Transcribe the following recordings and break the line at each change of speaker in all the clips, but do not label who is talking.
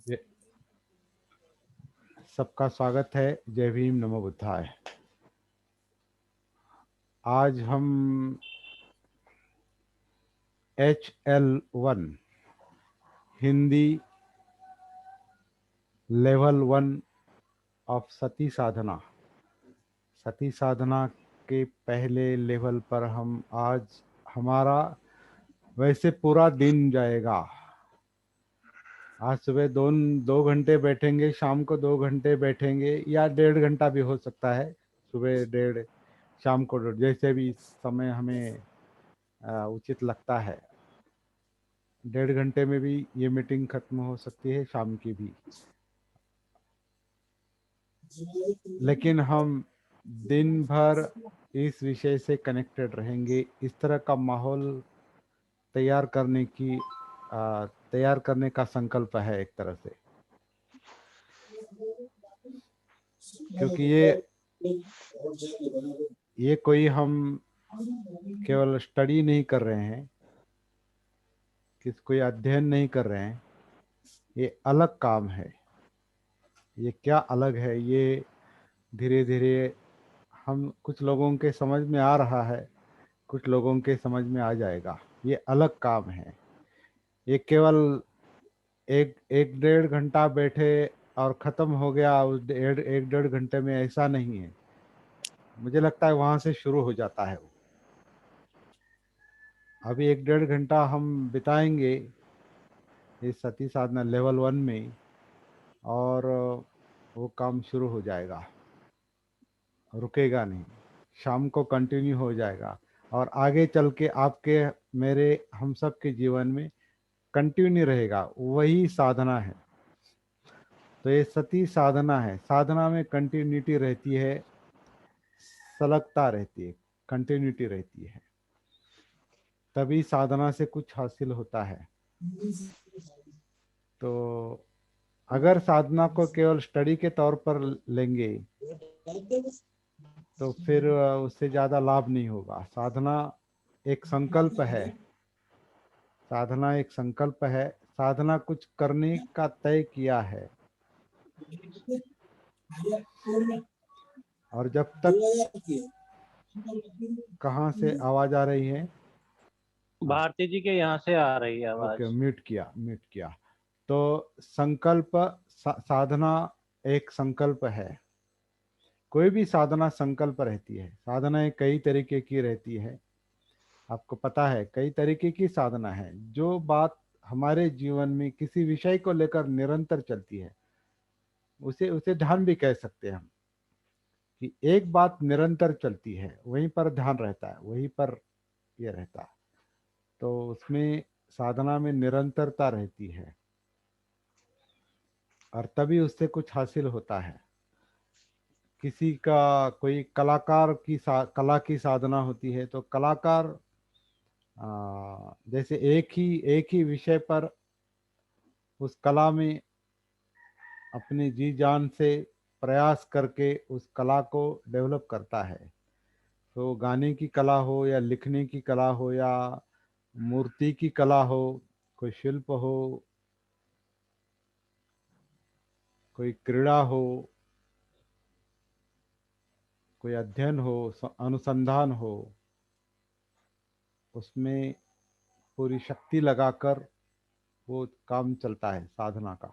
ये सबका स्वागत है। जय भीम, नमो बुद्धाय। आज हम HL1 हिंदी लेवल 1 ऑफ सती साधना के पहले लेवल पर हम आज हमारा वैसे पूरा दिन जाएगा। आज सुबह दो घंटे बैठेंगे, शाम को 2 घंटे बैठेंगे, या 1.5 घंटा भी हो सकता है। सुबह 1.5, शाम को 1.5, जैसे भी समय हमें उचित लगता है। 1.5 घंटे में भी ये मीटिंग खत्म हो सकती है, शाम की भी। लेकिन हम दिन भर इस विषय से कनेक्टेड रहेंगे। इस तरह का माहौल तैयार करने की तैयार करने का संकल्प है एक तरह से, क्योंकि ये कोई हम केवल स्टडी नहीं कर रहे हैं, कोई अध्ययन नहीं कर रहे हैं। ये अलग काम है। ये क्या अलग है, ये धीरे धीरे हम कुछ लोगों के समझ में आ रहा है, कुछ लोगों के समझ में आ जाएगा। ये अलग काम है। ये केवल एक एक 1.5 घंटा बैठे और ख़त्म हो गया उस 1.5 घंटे में, ऐसा नहीं है। मुझे लगता है वहाँ से शुरू हो जाता है वो। अभी 1-1.5 घंटा हम बिताएंगे इस सती साधना लेवल 1 में, और वो काम शुरू हो जाएगा, रुकेगा नहीं। शाम को कंटिन्यू हो जाएगा और आगे चल के आपके, मेरे, हम सब के जीवन में कंटिन्यू रहेगा। वही साधना है। तो ये सती साधना है। साधना में कंटिन्यूटी रहती है, सलगता रहती है, कंटिन्यूटी रहती है। तभी साधना से कुछ हासिल होता है। तो अगर साधना को केवल स्टडी के तौर पर लेंगे तो फिर उससे ज़्यादा लाभ नहीं होगा। साधना एक संकल्प है। साधना एक संकल्प है। साधना कुछ करने का तय किया है। और जब तक, कहाँ से आवाज आ रही है? हाँ,
भारती जी के यहाँ से आ रही है
ओके,
आवाज।
म्यूट किया। तो संकल्प, साधना एक संकल्प है। कोई भी साधना संकल्प रहती है। साधनाएं कई तरीके की रहती है। आपको पता है, कई तरीके की साधना है। जो बात हमारे जीवन में किसी विषय को लेकर निरंतर चलती है, उसे उसे ध्यान भी कह सकते हैं हम। कि एक बात निरंतर चलती है, वहीं पर ध्यान रहता है, वहीं पर ये रहता है। तो उसमें साधना में निरंतरता रहती है, और तभी उससे कुछ हासिल होता है। किसी का, कोई कलाकार की कला की साधना होती है, तो कलाकार जैसे एक ही विषय पर उस कला में अपनी जी जान से प्रयास करके उस कला को डेवलप करता है। तो गाने की कला हो, या लिखने की कला हो, या मूर्ति की कला हो, कोई शिल्प हो, कोई क्रीड़ा हो, कोई अध्ययन हो, अनुसंधान हो, उसमें पूरी शक्ति लगाकर वो काम चलता है साधना का।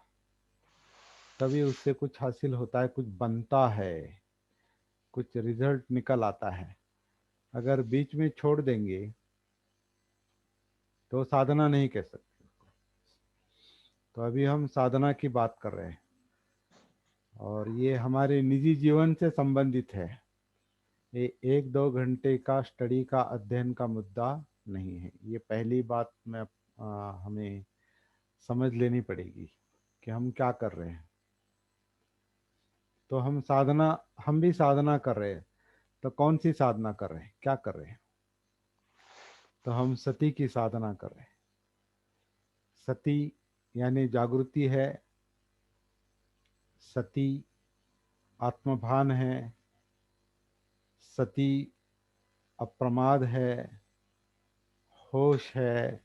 तभी उससे कुछ हासिल होता है, कुछ बनता है, कुछ रिजल्ट निकल आता है। अगर बीच में छोड़ देंगे तो साधना नहीं कह सकते उसको। तो अभी हम साधना की बात कर रहे हैं, और ये हमारे निजी जीवन से संबंधित है। ये 1-2 घंटे का स्टडी का, अध्ययन का मुद्दा नहीं है। ये पहली बात में हमें समझ लेनी पड़ेगी कि हम क्या कर रहे हैं। तो हम भी साधना कर रहे हैं। तो कौन सी साधना कर रहे हैं, क्या कर रहे हैं? तो हम सती की साधना कर रहे हैं। सती यानी जागृति है। सती आत्मभान है। सती अप्रमाद है, होश है,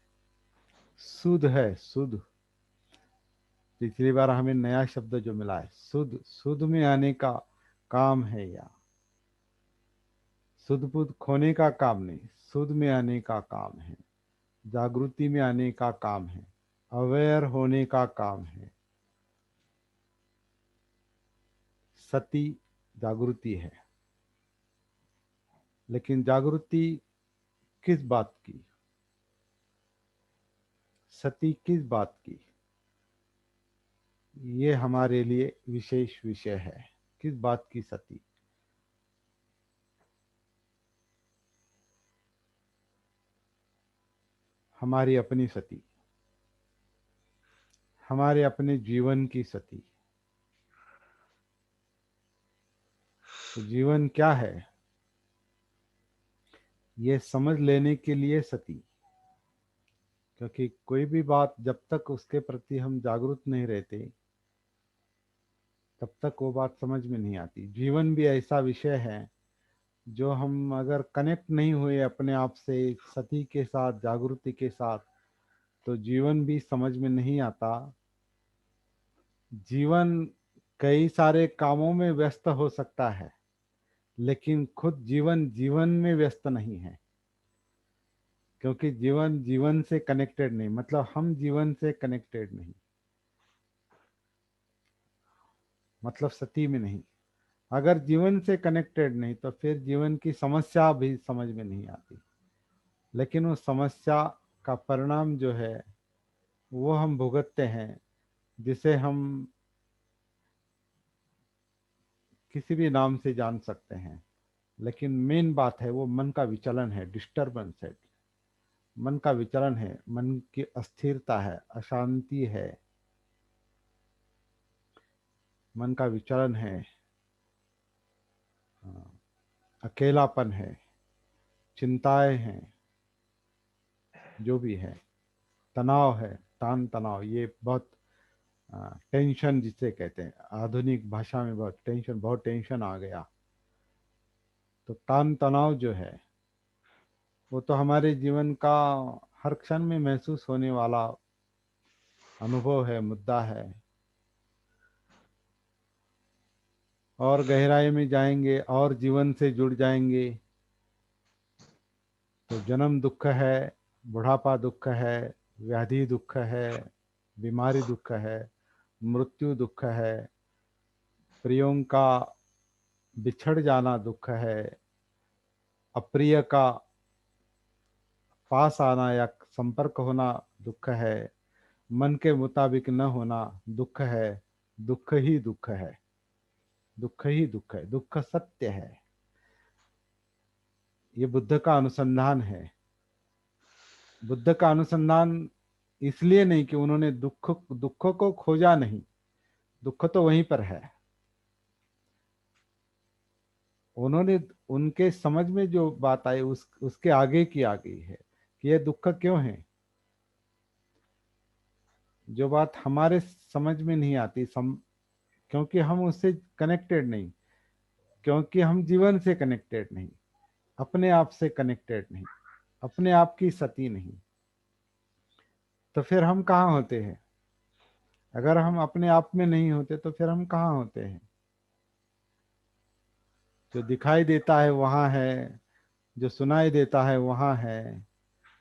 सुध है, सुध। पिछली बार हमें नया शब्द जो मिला है, सुध, सुध में आने का काम है या सुध बुध खोने का काम नहीं, सुध में आने का काम है, जागृति में आने का काम है, अवेयर होने का काम है। सती जागृति है, लेकिन जागृति किस बात की, सती किस बात की, ये हमारे लिए विशेष विषय है। किस बात की सती? हमारी अपनी सती, हमारे अपने जीवन की सती। तो जीवन क्या है, ये समझ लेने के लिए सती। क्योंकि कोई भी बात जब तक उसके प्रति हम जागरूक नहीं रहते, तब तक वो बात समझ में नहीं आती। जीवन भी ऐसा विषय है जो हम अगर कनेक्ट नहीं हुए अपने आप से सती के साथ, जागृति के साथ, तो जीवन भी समझ में नहीं आता। जीवन कई सारे कामों में व्यस्त हो सकता है, लेकिन खुद जीवन जीवन में व्यस्त नहीं है। क्योंकि जीवन जीवन से कनेक्टेड नहीं, मतलब हम जीवन से कनेक्टेड नहीं, मतलब सती में नहीं। अगर जीवन से कनेक्टेड नहीं तो फिर जीवन की समस्या भी समझ में नहीं आती। लेकिन उस समस्या का परिणाम जो है वो हम भुगतते हैं, जिसे हम किसी भी नाम से जान सकते हैं। लेकिन मेन बात है वो मन का विचलन है, डिस्टरबेंस है। मन का विचलन है, मन की अस्थिरता है, अशांति है, मन का विचलन है, अकेलापन है, चिंताएं हैं, जो भी है, तनाव है, तान तनाव। ये बहुत टेंशन जिसे कहते हैं, आधुनिक भाषा में बहुत टेंशन, बहुत टेंशन आ गया। तो तान तनाव जो है वो तो हमारे जीवन का हर क्षण में महसूस होने वाला अनुभव है, मुद्दा है। और गहराई में जाएंगे और जीवन से जुड़ जाएंगे तो जन्म दुख है, बुढ़ापा दुख है, व्याधि दुख है, बीमारी दुख है, मृत्यु दुख है, प्रियों का बिछड़ जाना दुख है, अप्रिय का पास आना या संपर्क होना दुख है, मन के मुताबिक न होना दुख है। दुख ही दुख है, दुख ही दुख है, दुख सत्य है। ये बुद्ध का अनुसंधान है। बुद्ध का अनुसंधान इसलिए नहीं कि उन्होंने दुख को खोजा नहीं, दुख तो वहीं पर है। उन्होंने, उनके समझ में जो बात आई उसके आगे की आ गई है कि ये दुख क्यों है। जो बात हमारे समझ में नहीं आती, क्योंकि हम उससे कनेक्टेड नहीं, क्योंकि हम जीवन से कनेक्टेड नहीं, अपने आप से कनेक्टेड नहीं, अपने आप की सती नहीं, तो फिर हम कहाँ होते हैं? अगर हम अपने आप में नहीं होते तो फिर हम कहाँ होते हैं? जो दिखाई देता है वहाँ है, जो सुनाई देता है वहाँ है,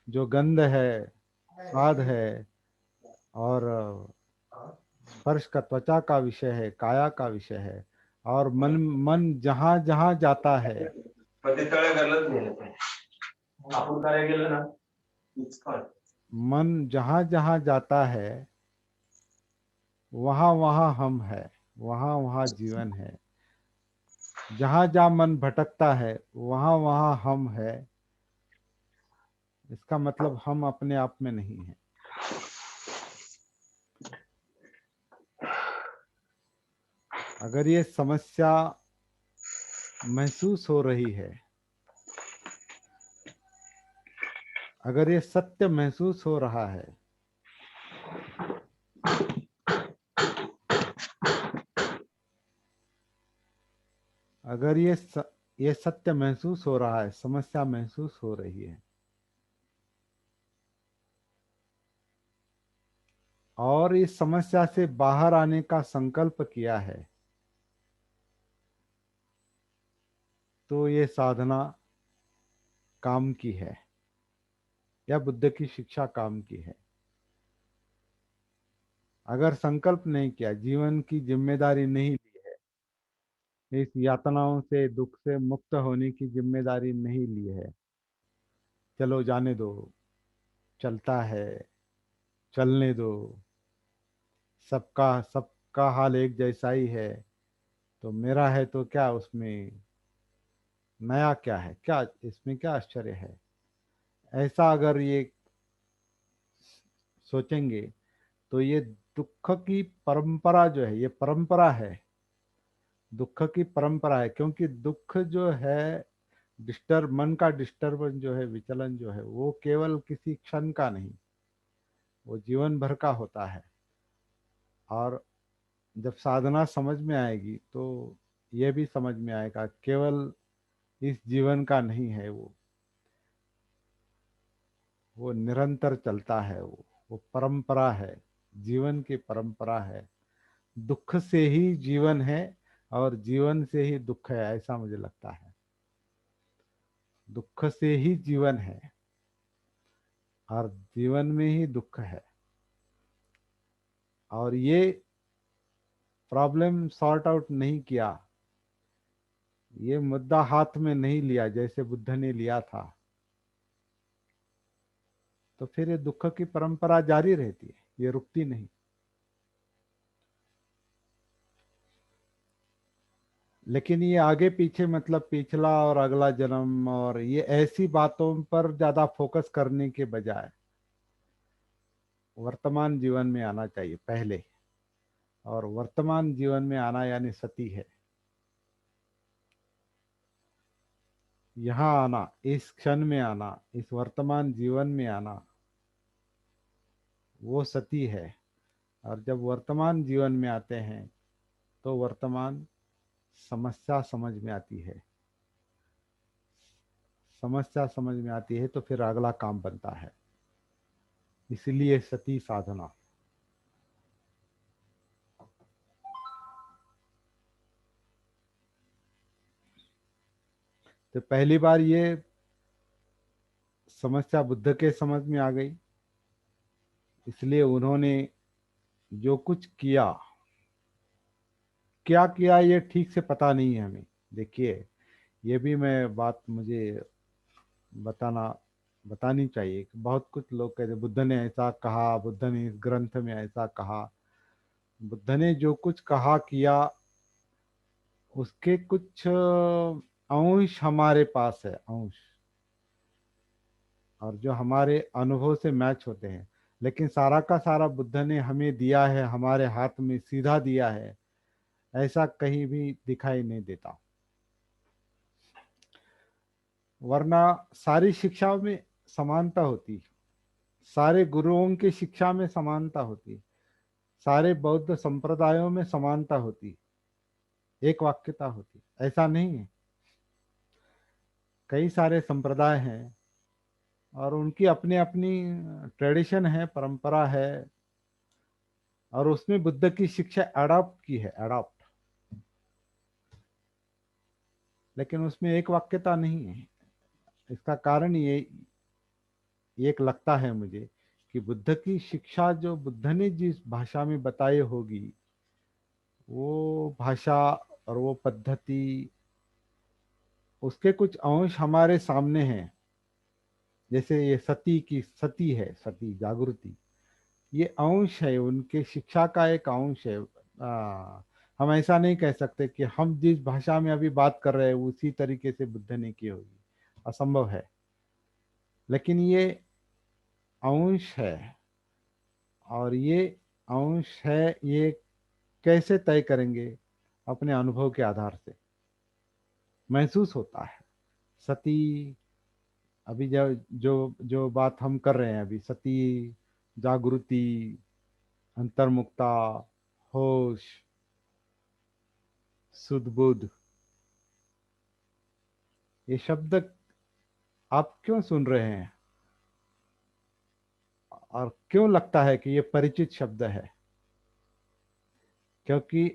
जो गंध है, स्वाद है, और स्पर्श का, त्वचा का विषय है, काया का विषय है। और मन, मन जहाँ जहाँ जाता है, मन जहाँ जहाँ जाता है वहाँ वहाँ हम है, वहाँ वहाँ जीवन है। जहाँ जहाँ मन भटकता है वहाँ वहाँ हम है। इसका मतलब हम अपने आप में नहीं है। अगर ये समस्या महसूस हो रही है, अगर ये सत्य महसूस हो रहा है, अगर ये सत्य महसूस हो रहा है, समस्या महसूस हो रही है, और इस समस्या से बाहर आने का संकल्प किया है, तो ये साधना काम की है, या बुद्ध की शिक्षा काम की है। अगर संकल्प नहीं किया, जीवन की जिम्मेदारी नहीं ली है, इस यातनाओं से, दुख से मुक्त होने की जिम्मेदारी नहीं ली है, चलो जाने दो, चलता है, चलने दो, सबका हाल एक जैसा ही है, तो मेरा है तो क्या उसमें नया, क्या है, क्या इसमें क्या आश्चर्य है, ऐसा अगर ये सोचेंगे, तो ये दुख की परंपरा जो है, ये परंपरा है, दुख की परंपरा है। क्योंकि दुख जो है, मन का डिस्टर्बेंस जो है, विचलन जो है, वो केवल किसी क्षण का नहीं, वो जीवन भर का होता है। और जब साधना समझ में आएगी, तो ये भी समझ में आएगा केवल इस जीवन का नहीं है वो निरंतर चलता है, वो परंपरा है, जीवन की परंपरा है। दुख से ही जीवन है, और जीवन से ही दुख है, ऐसा मुझे लगता है। दुख से ही जीवन है, और जीवन में ही दुख है। और ये प्रॉब्लम सॉर्ट आउट नहीं किया, ये मुद्दा हाथ में नहीं लिया जैसे बुद्ध ने लिया था, तो फिर ये दुख की परंपरा जारी रहती है, ये रुकती नहीं। लेकिन ये आगे पीछे, मतलब पिछला और अगला जन्म और ये ऐसी बातों पर ज्यादा फोकस करने के बजाय वर्तमान जीवन में आना चाहिए पहले। और वर्तमान जीवन में आना यानी सती है, यहाँ आना, इस क्षण में आना, इस वर्तमान जीवन में आना, वो सती है। और जब वर्तमान जीवन में आते हैं, तो वर्तमान समस्या समझ में आती है, समस्या समझ में आती है, तो फिर अगला काम बनता है। इसलिए सती साधना। तो पहली बार ये समस्या बुद्ध के समझ में आ गई, इसलिए उन्होंने जो कुछ किया, क्या किया ये ठीक से पता नहीं है हमें। देखिए, ये भी मैं बात मुझे बताना बतानी चाहिए कि बहुत कुछ लोग कहते बुद्ध ने ऐसा कहा, बुद्ध ने इस ग्रंथ में ऐसा कहा। बुद्ध ने जो कुछ कहा किया, उसके कुछ अंश हमारे पास है, अंश, और जो हमारे अनुभव से मैच होते हैं। लेकिन सारा का सारा बुद्ध ने हमें दिया है, हमारे हाथ में सीधा दिया है, ऐसा कहीं भी दिखाई नहीं देता। वरना सारी शिक्षाओं में समानता होती, सारे गुरुओं की शिक्षा में समानता होती, सारे बौद्ध संप्रदायों में समानता होती, एक वाक्यता होती। ऐसा नहीं है, कई सारे संप्रदाय हैं, और उनकी अपनी अपनी ट्रेडिशन है, परंपरा है, और उसमें बुद्ध की शिक्षा अडॉप्ट की है, अडॉप्ट। लेकिन उसमें एक वाक्यता नहीं है। इसका कारण ये एक लगता है मुझे, कि बुद्ध की शिक्षा जो बुद्ध ने जिस भाषा में बताई होगी, वो भाषा और वो पद्धति, उसके कुछ अंश हमारे सामने हैं। जैसे ये सती की, सती है, सती जागृति, ये अंश है, उनके शिक्षा का एक अंश है। हम ऐसा नहीं कह सकते कि हम जिस भाषा में अभी बात कर रहे हैं उसी तरीके से बुद्ध ने की होगी, असंभव है। लेकिन ये अंश है, और ये अंश है, ये कैसे तय करेंगे? अपने अनुभव के आधार से महसूस होता है। सती, अभी जो जो जो बात हम कर रहे हैं अभी, सती, जागृति, अंतर्मुक्ता, होश, सुध बुध, ये शब्द आप क्यों सुन रहे हैं? और क्यों लगता है कि ये परिचित शब्द है? क्योंकि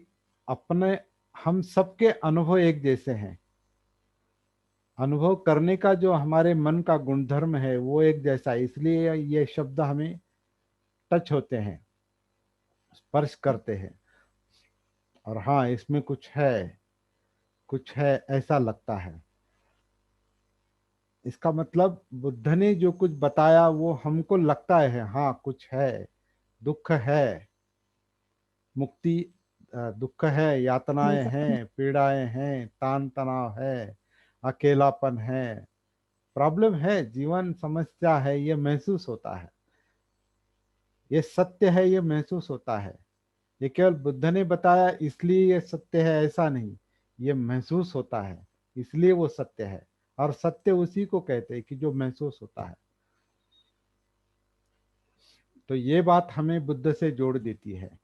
अपने हम सबके अनुभव एक जैसे हैं। अनुभव करने का जो हमारे मन का गुणधर्म है वो एक जैसा है, इसलिए ये शब्द हमें टच होते हैं, स्पर्श करते हैं। और हाँ, इसमें कुछ है ऐसा लगता है। इसका मतलब बुद्ध ने जो कुछ बताया वो हमको लगता है हाँ कुछ है। दुख है, मुक्ति, दुख है, यातनाएं हैं, पीड़ाएं हैं, तान तनाव है, अकेलापन है, प्रॉब्लम है, जीवन समस्या है, ये महसूस होता है। ये सत्य है, ये महसूस होता है। ये केवल बुद्ध ने बताया इसलिए ये सत्य है ऐसा नहीं। ये महसूस होता है, इसलिए वो सत्य है। और सत्य उसी को कहते हैं कि जो महसूस होता है। तो ये बात हमें बुद्ध से जोड़ देती है।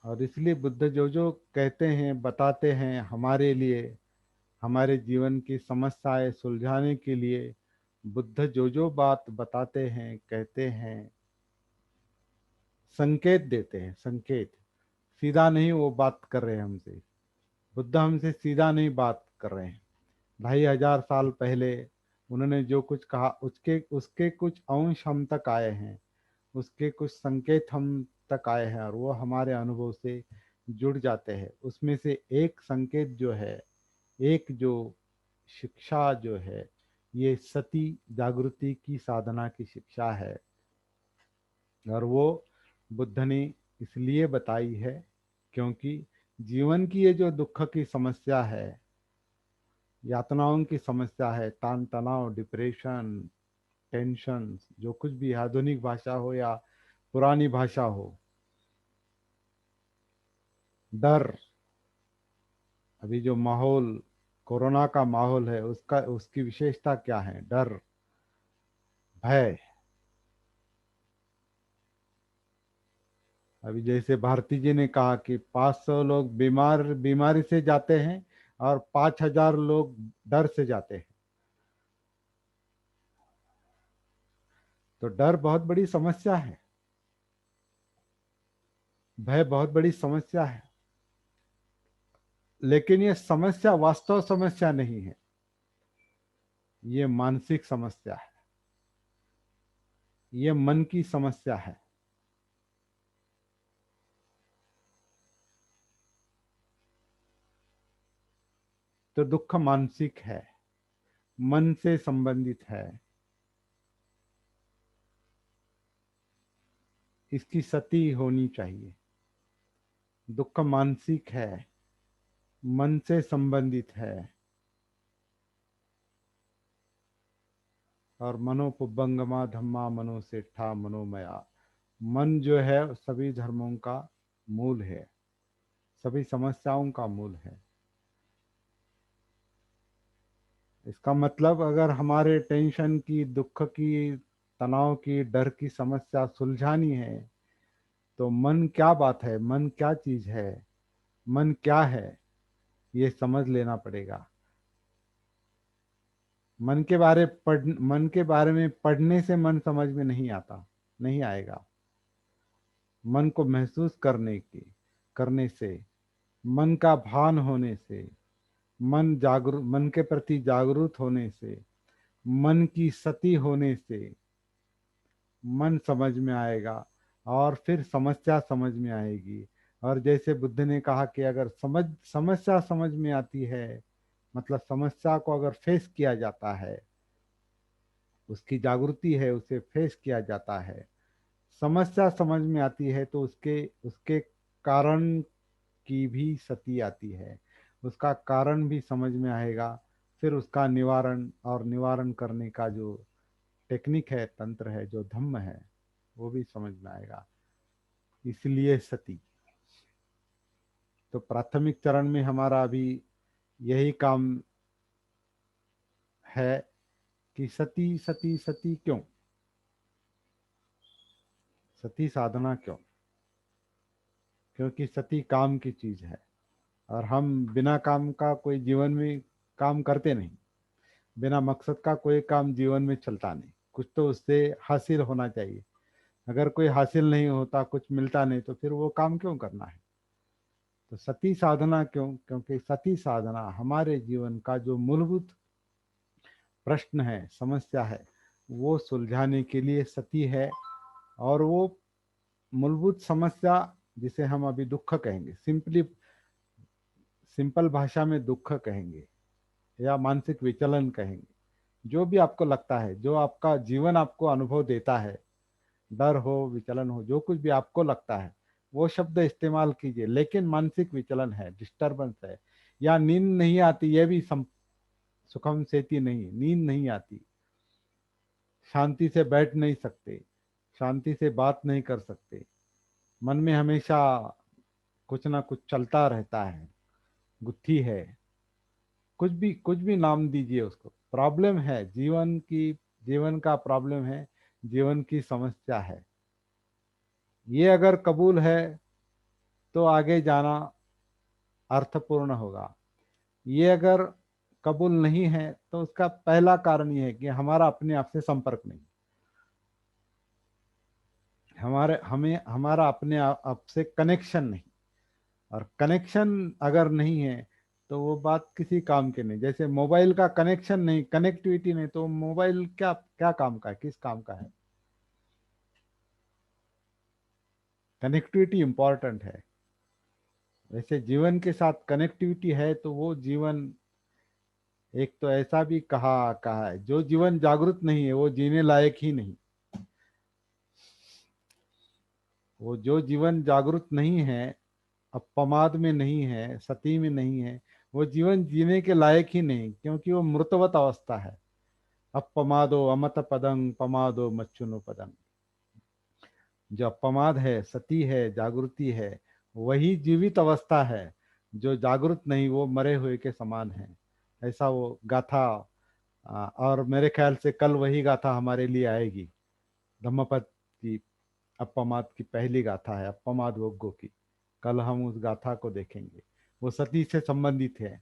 और इसलिए बुद्ध जो जो कहते हैं, बताते हैं हमारे लिए, हमारे जीवन की समस्याएं सुलझाने के लिए, बुद्ध जो जो बात बताते हैं, कहते हैं, संकेत देते हैं, संकेत। सीधा नहीं वो बात कर रहे हैं हमसे। बुद्ध हमसे सीधा नहीं बात कर रहे हैं। 2500 साल पहले उन्होंने जो कुछ कहा उसके उसके कुछ अंश हम तक आए हैं, उसके कुछ संकेत हम तक आए हैं, और वो हमारे अनुभव से जुड़ जाते हैं। उसमें से एक संकेत जो है, एक जो शिक्षा जो है, ये सती जागृति की साधना की शिक्षा है। और वो बुद्ध ने इसलिए बताई है क्योंकि जीवन की ये जो दुख की समस्या है, यातनाओं की समस्या है, तान तनाव, डिप्रेशन, टेंशन, जो कुछ भी आधुनिक भाषा हो या पुरानी भाषा हो, डर, अभी जो माहौल कोरोना का माहौल है उसका उसकी विशेषता क्या है? डर, भय। अभी जैसे भारती जी ने कहा कि 500 लोग बीमारी से जाते हैं और 5000 लोग डर से जाते हैं। तो डर बहुत बड़ी समस्या है, भय बहुत बड़ी समस्या है। लेकिन ये समस्या वास्तव समस्या नहीं है, ये मानसिक समस्या है, ये मन की समस्या है। तो दुख मानसिक है, मन से संबंधित है। इसकी सती होनी चाहिए। दुख मानसिक है, मन से संबंधित है। और मनोपुब्बंगमा धम्मा मनोसेठा मनोमया। मन जो है सभी धर्मों का मूल है, सभी समस्याओं का मूल है। इसका मतलब अगर हमारे टेंशन की, दुख की, तनाव की, डर की समस्या सुलझानी है तो मन क्या बात है, मन क्या चीज है, मन क्या है, ये समझ लेना पड़ेगा। मन के बारे में पढ़ने से मन समझ में नहीं आता, नहीं आएगा। मन को महसूस करने से, मन का भान होने से, मन के प्रति जागरूक होने से, मन की सती होने से मन समझ में आएगा। और फिर समस्या समझ में आएगी। और जैसे बुद्ध ने कहा कि अगर समस्या समझ में आती है, मतलब समस्या को अगर फेस किया जाता है, उसकी जागृति है, उसे फेस किया जाता है, समस्या समझ में आती है, तो उसके उसके कारण की भी सती आती है, उसका कारण भी समझ में आएगा। फिर उसका निवारण, और निवारण करने का जो टेक्निक है, तंत्र है, जो धम्म है, वो भी समझ में आएगा। इसलिए सती। तो प्राथमिक चरण में हमारा अभी यही काम है कि सती सती सती क्यों, सती साधना क्यों? क्योंकि सती काम की चीज है। और हम बिना काम का कोई जीवन में काम करते नहीं। बिना मकसद का कोई काम जीवन में चलता नहीं। कुछ तो उससे हासिल होना चाहिए। अगर कोई हासिल नहीं होता, कुछ मिलता नहीं, तो फिर वो काम क्यों करना है? तो सती साधना क्यों? क्योंकि सती साधना हमारे जीवन का जो मूलभूत प्रश्न है, समस्या है, वो सुलझाने के लिए सती है। और वो मूलभूत समस्या जिसे हम अभी दुख कहेंगे, सिंपल भाषा में दुख कहेंगे या मानसिक विचलन कहेंगे, जो भी आपको लगता है, जो आपका जीवन आपको अनुभव देता है, डर हो, विचलन हो, जो कुछ भी आपको लगता है, वो शब्द इस्तेमाल कीजिए। लेकिन मानसिक विचलन है, डिस्टरबेंस है, या नींद नहीं आती, ये भी सुखम सेती नहीं, नींद नहीं आती, शांति से बैठ नहीं सकते, शांति से बात नहीं कर सकते, मन में हमेशा कुछ ना कुछ चलता रहता है, गुत्थी है, कुछ भी नाम दीजिए उसको, प्रॉब्लम है जीवन की, जीवन का प्रॉब्लम है, जीवन की समस्या है। ये अगर कबूल है तो आगे जाना अर्थपूर्ण होगा। ये अगर कबूल नहीं है तो उसका पहला कारण ये है कि हमारा अपने आप से संपर्क नहीं, हमारा अपने आप से कनेक्शन नहीं। और कनेक्शन अगर नहीं है तो वो बात किसी काम की नहीं। जैसे मोबाइल का कनेक्शन नहीं, कनेक्टिविटी नहीं, तो मोबाइल क्या क्या काम का है, किस काम का है? कनेक्टिविटी इंपॉर्टेंट है। वैसे जीवन के साथ कनेक्टिविटी है तो वो जीवन, एक तो ऐसा भी कहा कहा है, जो जीवन जागृत नहीं है वो जीने लायक ही नहीं। वो जो जीवन जागृत नहीं है, अपमाद में नहीं है, सती में नहीं है, वो जीवन जीने के लायक ही नहीं, क्योंकि वो मृतवत अवस्था है। अपमादो अमत पदंग पमादो मच्चुनो पदंग। जो अपमाद है, सती है, जागृति है, वही जीवित अवस्था है। जो जागृत नहीं, वो मरे हुए के समान है। ऐसा वो गाथा। और मेरे ख्याल से कल वही गाथा हमारे लिए आएगी, धम्मपद की, अपमाद की पहली गाथा है, अपमाद वोग्गो की। कल हम उस गाथा को देखेंगे, वो सती से संबंधित है।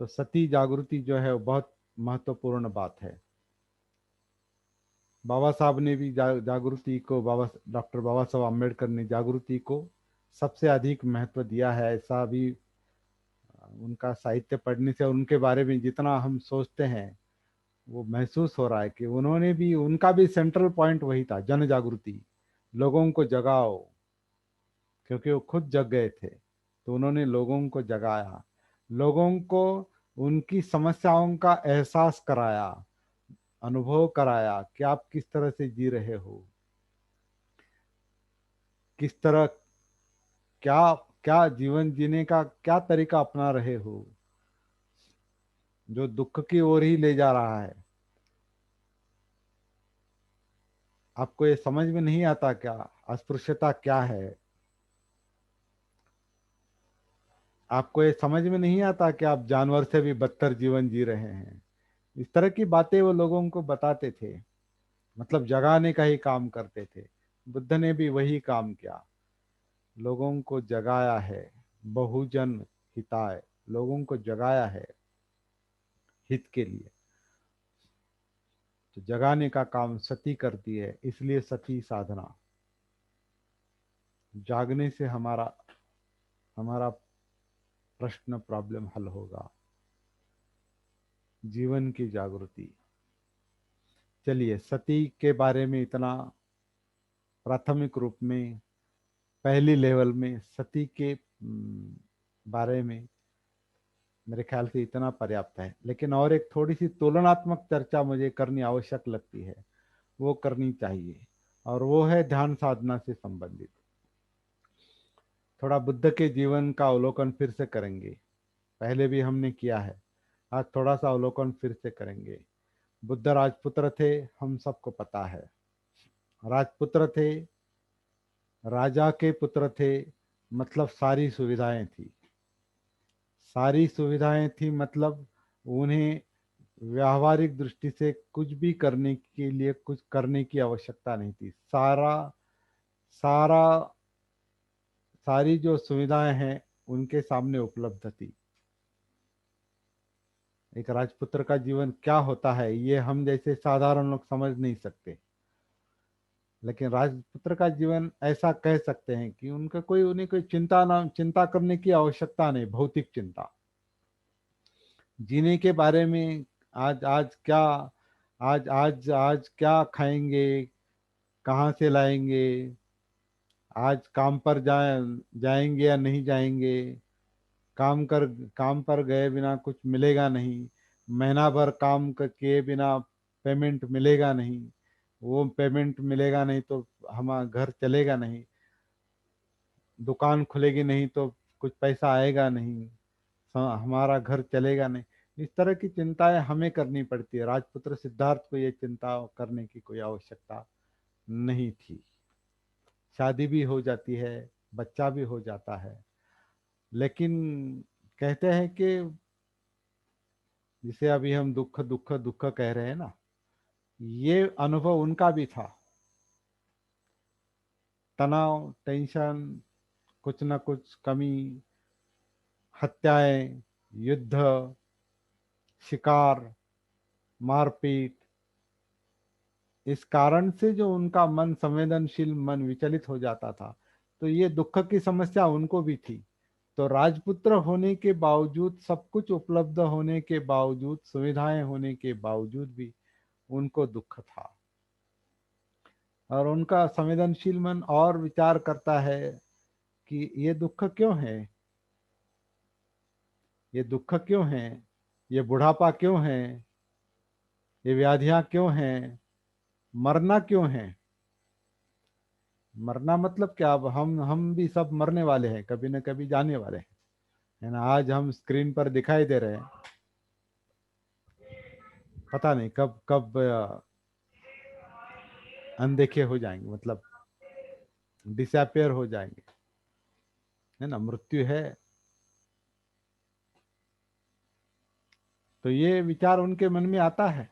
तो सती जागृति जो है वो बहुत महत्वपूर्ण बात है। बाबा साहब ने भी जागृति को, बाबा डॉक्टर बाबा साहब अम्बेडकर ने जागृति को सबसे अधिक महत्व दिया है। ऐसा भी उनका साहित्य पढ़ने से, उनके बारे में जितना हम सोचते हैं, वो महसूस हो रहा है कि उन्होंने भी, उनका भी सेंट्रल पॉइंट वही था, जन जागृति, लोगों को जगाओ। क्योंकि वो खुद जग गए थे, तो उन्होंने लोगों को जगाया, लोगों को उनकी समस्याओं का एहसास कराया, अनुभव कराया कि आप किस तरह से जी रहे हो, किस तरह, क्या क्या जीवन जीने का क्या तरीका अपना रहे हो, जो दुख की ओर ही ले जा रहा है। आपको ये समझ में नहीं आता क्या अस्पृश्यता क्या है? आपको ये समझ में नहीं आता कि आप जानवर से भी बदतर जीवन जी रहे हैं? इस तरह की बातें वो लोगों को बताते थे, मतलब जगाने का ही काम करते थे। बुद्ध ने भी वही काम किया, लोगों को जगाया है, बहुजन हिताय, लोगों को जगाया है हित के लिए। तो जगाने का काम सती करती है, इसलिए सती साधना। जागने से हमारा हमारा प्रश्न, प्रॉब्लम हल होगा, जीवन की जागृति। चलिए, सती के बारे में इतना, प्राथमिक रूप में, पहली लेवल में सती के बारे में मेरे ख्याल से इतना पर्याप्त है। लेकिन और एक थोड़ी सी तुलनात्मक चर्चा मुझे करनी आवश्यक लगती है, वो करनी चाहिए, और वो है ध्यान साधना से संबंधित। थोड़ा बुद्ध के जीवन का अवलोकन फिर से करेंगे, पहले भी हमने किया है, आज थोड़ा सा अवलोकन फिर से करेंगे। बुद्ध राजपुत्र थे, हम सबको पता है। राजपुत्र थे, राजा के पुत्र थे, मतलब सारी सुविधाएं थी, सारी सुविधाएं थी, मतलब उन्हें व्यावहारिक दृष्टि से कुछ भी करने के लिए कुछ करने की आवश्यकता नहीं थी। सारा सारा सारी जो सुविधाएं हैं उनके सामने उपलब्ध थी। एक राजपुत्र का जीवन क्या होता है ये हम जैसे साधारण लोग समझ नहीं सकते, लेकिन राजपुत्र का जीवन ऐसा कह सकते हैं कि उनका कोई उन्हें कोई चिंता करने की आवश्यकता नहीं, भौतिक चिंता। जीने के बारे में, आज आज क्या, आज क्या खाएंगे, कहाँ से लाएंगे, आज काम पर जाएंगे या नहीं जाएंगे, काम कर काम पर गए बिना कुछ मिलेगा नहीं, महीना भर काम किए बिना पेमेंट मिलेगा नहीं, वो पेमेंट मिलेगा नहीं तो हमारा घर चलेगा नहीं, दुकान खुलेगी नहीं तो कुछ पैसा आएगा नहीं, हमारा घर चलेगा नहीं। इस तरह की चिंताएं हमें करनी पड़ती है। राजपुत्र सिद्धार्थ को ये चिंता करने की कोई आवश्यकता नहीं थी। शादी भी हो जाती है, बच्चा भी हो जाता है, लेकिन कहते हैं कि जिसे अभी हम दुख दुख दुख कह रहे हैं ना, ये अनुभव उनका भी था। तनाव, टेंशन, कुछ ना कुछ कमी, हत्याएं, युद्ध, शिकार, मारपीट, इस कारण से जो उनका मन, संवेदनशील मन विचलित हो जाता था। तो ये दुख की समस्या उनको भी थी। तो राजपुत्र होने के बावजूद, सब कुछ उपलब्ध होने के बावजूद, सुविधाएं होने के बावजूद भी उनको दुख था। और उनका संवेदनशील मन और विचार करता है कि ये दुख क्यों है, ये दुख क्यों है, ये बुढ़ापा क्यों है, ये व्याधियां क्यों हैं, मरना क्यों है। मरना मतलब क्या, अब हम भी सब मरने वाले हैं, कभी न कभी जाने वाले हैं, है ना। आज हम स्क्रीन पर दिखाई दे रहे हैं, पता नहीं कब कब अनदेखे हो जाएंगे, मतलब डिसअपियर हो जाएंगे, है ना। मृत्यु है। तो ये विचार उनके मन में आता है।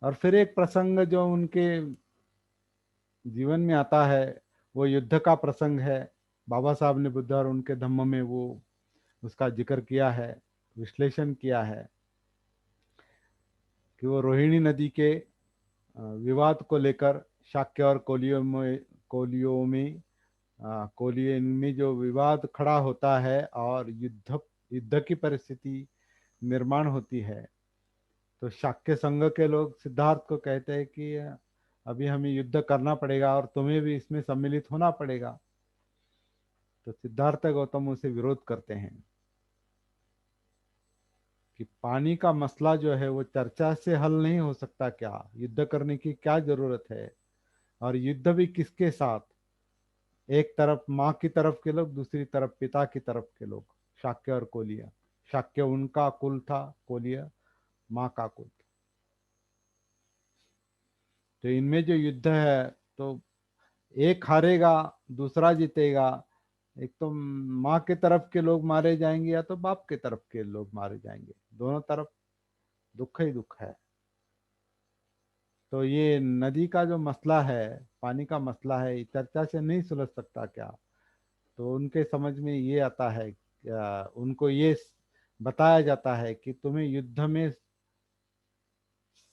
और फिर एक प्रसंग जो उनके जीवन में आता है, वो युद्ध का प्रसंग है। बाबा साहब ने बुद्ध और उनके धम्म में वो उसका जिक्र किया है, विश्लेषण किया है कि वो रोहिणी नदी के विवाद को लेकर, शाक्य और कोलियो इनमें जो विवाद खड़ा होता है और युद्ध युद्ध की परिस्थिति निर्माण होती है, तो शाक्य संघ के लोग सिद्धार्थ को कहते हैं कि अभी हमें युद्ध करना पड़ेगा और तुम्हें भी इसमें सम्मिलित होना पड़ेगा। तो सिद्धार्थ गौतम उसे विरोध करते हैं कि पानी का मसला जो है वो चर्चा से हल नहीं हो सकता, क्या युद्ध करने की क्या जरूरत है, और युद्ध भी किसके साथ। एक तरफ माँ की तरफ के लोग, दूसरी तरफ पिता की तरफ के लोग, शाक्य और कोलिया। शाक्य उनका कुल था, कोलिया माँ का कुल था। तो इनमें जो युद्ध है, तो एक हारेगा, दूसरा जीतेगा। एक तो माँ के तरफ के लोग मारे जाएंगे या तो बाप के तरफ के लोग मारे जाएंगे, दोनों तरफ दुख ही दुख है। तो ये नदी का जो मसला है, पानी का मसला है, ये चर्चा से नहीं सुलझ सकता क्या। तो उनके समझ में ये आता है, उनको ये बताया जाता है कि तुम्हें युद्ध में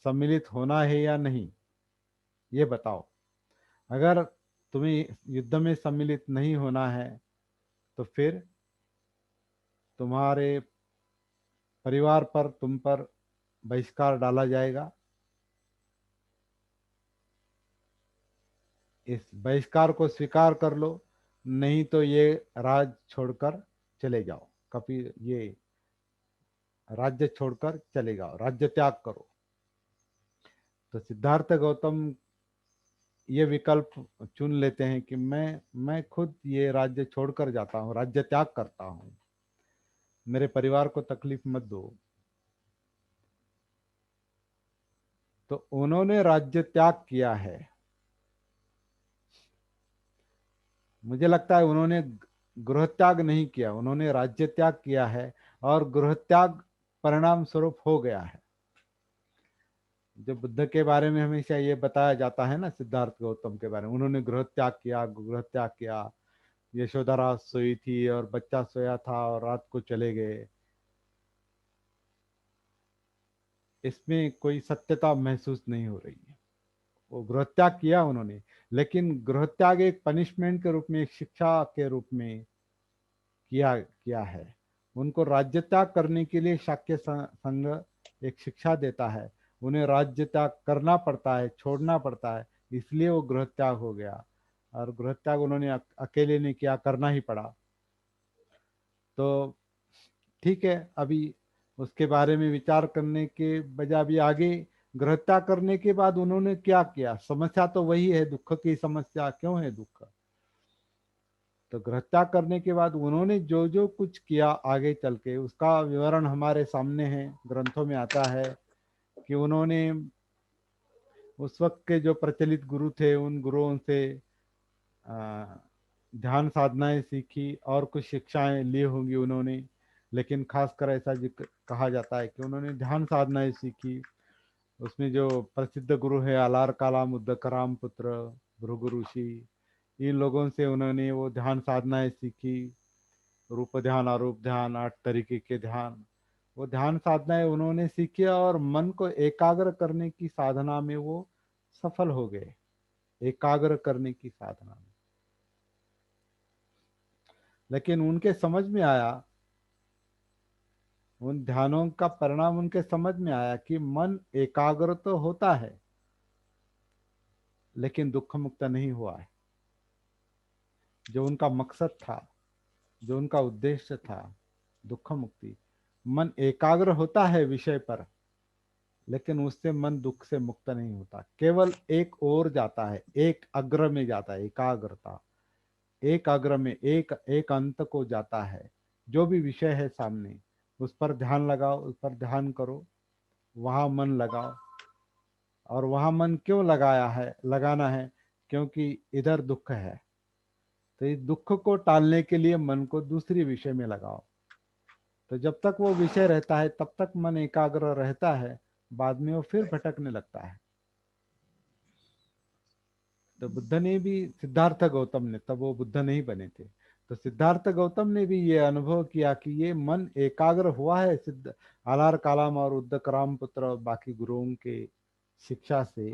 सम्मिलित होना है या नहीं, ये बताओ। अगर तुम्हें युद्ध में सम्मिलित नहीं होना है तो फिर तुम्हारे परिवार पर, तुम पर बहिष्कार डाला जाएगा। इस बहिष्कार को स्वीकार कर लो, नहीं तो ये राज छोड़कर चले जाओ, कभी ये राज्य छोड़कर चले जाओ, राज्य त्याग करो। तो सिद्धार्थ गौतम ये विकल्प चुन लेते हैं कि मैं खुद ये राज्य छोड़कर जाता हूँ, राज्य त्याग करता हूँ, मेरे परिवार को तकलीफ मत दो। तो उन्होंने राज्य त्याग किया है। मुझे लगता है उन्होंने गृह त्याग नहीं किया, उन्होंने राज्य त्याग किया है। और गृह त्याग परिणाम स्वरूप हो गया है। जो बुद्ध के बारे में हमेशा ये बताया जाता है ना, सिद्धार्थ गौतम के बारे में, उन्होंने गृह त्याग किया, गृह त्याग किया। यशोधरा सोई थी और बच्चा सोया था और रात को चले गए, इसमें कोई सत्यता महसूस नहीं हो रही है। वो गृह त्याग किया उन्होंने, लेकिन गृह त्याग एक पनिशमेंट के रूप में, एक शिक्षा के रूप में किया किया है। उनको राज्य त्याग करने के लिए शाक्य संघ एक शिक्षा देता है। उन्हें राज्य त्याग करना पड़ता है, छोड़ना पड़ता है, इसलिए वो गृह त्याग हो गया। और गृह त्याग उन्होंने अकेले ने किया, करना ही पड़ा। तो ठीक है, अभी उसके बारे में विचार करने के बजाय अभी आगे गृह त्याग करने के बाद उन्होंने क्या किया। समस्या तो वही है, दुख की समस्या क्यों है दुख। तो गृह त्याग करने के बाद उन्होंने जो जो कुछ किया आगे चल के, उसका विवरण हमारे सामने है, ग्रंथों में आता है कि उन्होंने उस वक्त के जो प्रचलित गुरु थे उन गुरुओं से आ, ध्यान साधनाएं सीखी और कुछ शिक्षाएं ली होंगी उन्होंने। लेकिन खासकर ऐसा जिक्र कहा जाता है कि उन्होंने ध्यान साधनाएं सीखी। उसमें जो प्रसिद्ध गुरु है अलार कालाम उद्दकराम पुत्र भृगु ऋषि, इन लोगों से उन्होंने वो ध्यान साधनाएं सीखी। रूप ध्यान, अरूप ध्यान, 8 तरीके के ध्यान, वो ध्यान साधनाएं उन्होंने सीखी और मन को एकाग्र करने की साधना में वो सफल हो गए। एकाग्र करने की साधना में, लेकिन उनके समझ में आया, उन ध्यानों का परिणाम उनके समझ में आया कि मन एकाग्र तो होता है लेकिन दुख मुक्त नहीं हुआ है। जो उनका मकसद था, जो उनका उद्देश्य था, दुख मुक्ति, मन एकाग्र होता है विषय पर, लेकिन उससे मन दुख से मुक्त नहीं होता, केवल एक ओर जाता है, एक अग्र में जाता है। एकाग्रता एक अग्र में, एक एक अंत को जाता है। जो भी विषय है सामने, उस पर ध्यान लगाओ, उस पर ध्यान करो, वहां मन लगाओ। और वहां मन क्यों लगाया है, लगाना है, क्योंकि इधर दुख है। तो इस दुख को टालने के लिए मन को दूसरी विषय में लगाओ। तो जब तक वो विषय रहता है तब तक मन एकाग्र रहता है, बाद में वो फिर भटकने लगता है। तो बुद्ध ने भी, सिद्धार्थ गौतम ने, तब वो बुद्ध नहीं बने थे, तो सिद्धार्थ गौतम ने भी ये अनुभव किया कि ये मन एकाग्र हुआ है सिद्ध आलार कालाम और उद्दकराम पुत्र और बाकी गुरुओं के शिक्षा से,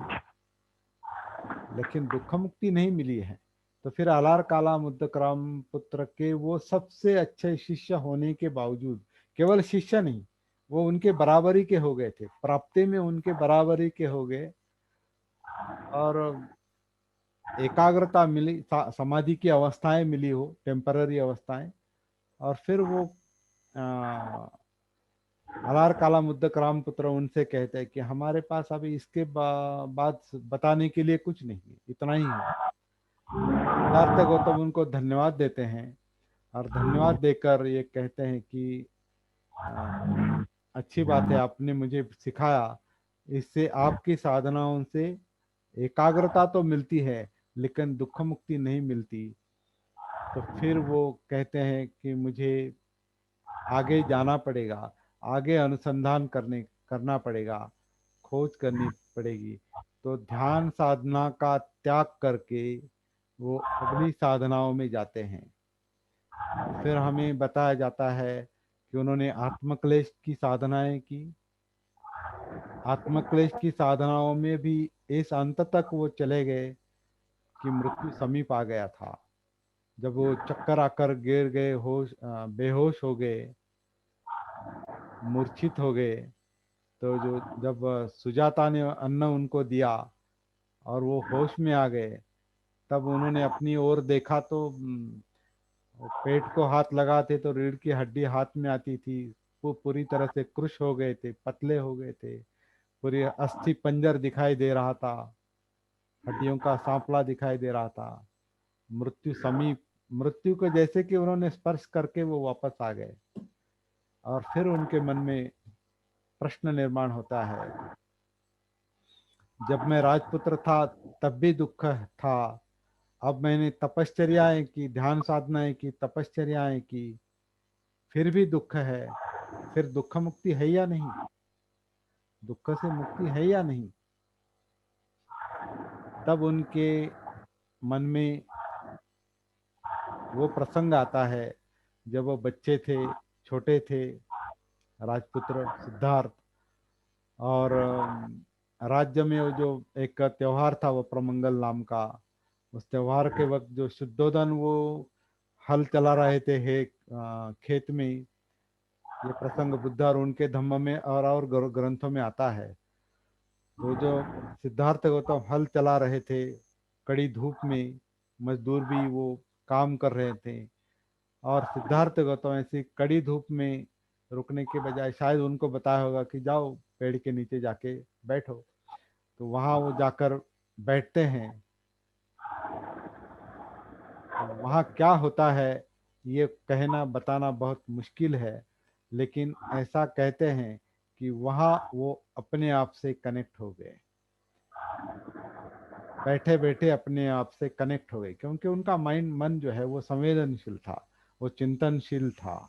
लेकिन दुख मुक्ति नहीं मिली है। तो फिर आलार कालाम उद्दकराम पुत्र के वो सबसे अच्छे शिष्य होने के बावजूद, केवल शिष्य नहीं, वो उनके बराबरी के हो गए थे, प्राप्ति में उनके बराबरी के हो गए। और एकाग्रता मिली, समाधि की अवस्थाएं मिली हो, टेम्पररी अवस्थाएं। और फिर वो अलार काला मुद्दक राम पुत्र उनसे कहते हैं कि हमारे पास अभी इसके बाद बताने के लिए कुछ नहीं है, इतना ही है। सिद्धार्थ गौतम उनको धन्यवाद देते हैं और धन्यवाद देकर ये कहते हैं कि आ, अच्छी बात है, आपने मुझे सिखाया, इससे आपकी साधनाओं से एकाग्रता तो मिलती है लेकिन दुख मुक्ति नहीं मिलती। तो फिर वो कहते हैं कि मुझे आगे जाना पड़ेगा, आगे अनुसंधान करना पड़ेगा, खोज करनी पड़ेगी। तो ध्यान साधना का त्याग करके वो अगली साधनाओं में जाते हैं। और फिर हमें बताया जाता है कि उन्होंने आत्मक्लेश की साधनाएं की। आत्मक्लेश की साधनाओं में भी इस अंत तक वो चले गए कि मृत्यु समीप आ गया था। जब वो चक्कर आकर गिर गए, बेहोश हो गए, मूर्छित हो गए, तो जो जब सुजाता ने अन्न उनको दिया और वो होश में आ गए, तब उन्होंने अपनी ओर देखा तो वो पेट को हाथ लगाते तो रीढ़ की हड्डी हाथ में आती थी। वो पूरी तरह से क्रुश हो गए थे, पतले हो गए थे, पूरी अस्थि पंजर दिखाई दे रहा था, हड्डियों का सांपला दिखाई दे रहा था। मृत्यु समीप, मृत्यु को जैसे कि उन्होंने स्पर्श करके वो वापस आ गए। और फिर उनके मन में प्रश्न निर्माण होता है, जब मैं राजपुत्र था तब भी दुख था, अब मैंने तपश्चर्याएं की, ध्यान साधनाएं की, तपश्चर्याएं की, फिर भी दुख है। फिर दुख मुक्ति है या नहीं, दुख से मुक्ति है या नहीं। तब उनके मन में वो प्रसंग आता है जब वो बच्चे थे, छोटे थे, राजपुत्र सिद्धार्थ, और राज्य में वो जो एक त्योहार था वो प्रमंगल नाम का, उस त्योहार के वक्त जो शुद्धोधन वो हल चला रहे थे खेत में, ये प्रसंग बुद्ध और उनके धम्म में और ग्रंथों में आता है। तो जो सिद्धार्थ गौतम हल चला रहे थे कड़ी धूप में, मजदूर भी वो काम कर रहे थे, और सिद्धार्थ गौतम ऐसी कड़ी धूप में रुकने के बजाय शायद उनको बताया होगा कि जाओ पेड़ के नीचे जाके बैठो। तो वहाँ वो जाकर बैठते हैं। तो वहाँ क्या होता है ये कहना बताना बहुत मुश्किल है, लेकिन ऐसा कहते हैं कि वहाँ वो अपने आप से कनेक्ट हो गए, बैठे बैठे अपने आप से कनेक्ट हो गए, क्योंकि उनका माइंड मन जो है वो संवेदनशील था, वो चिंतनशील था,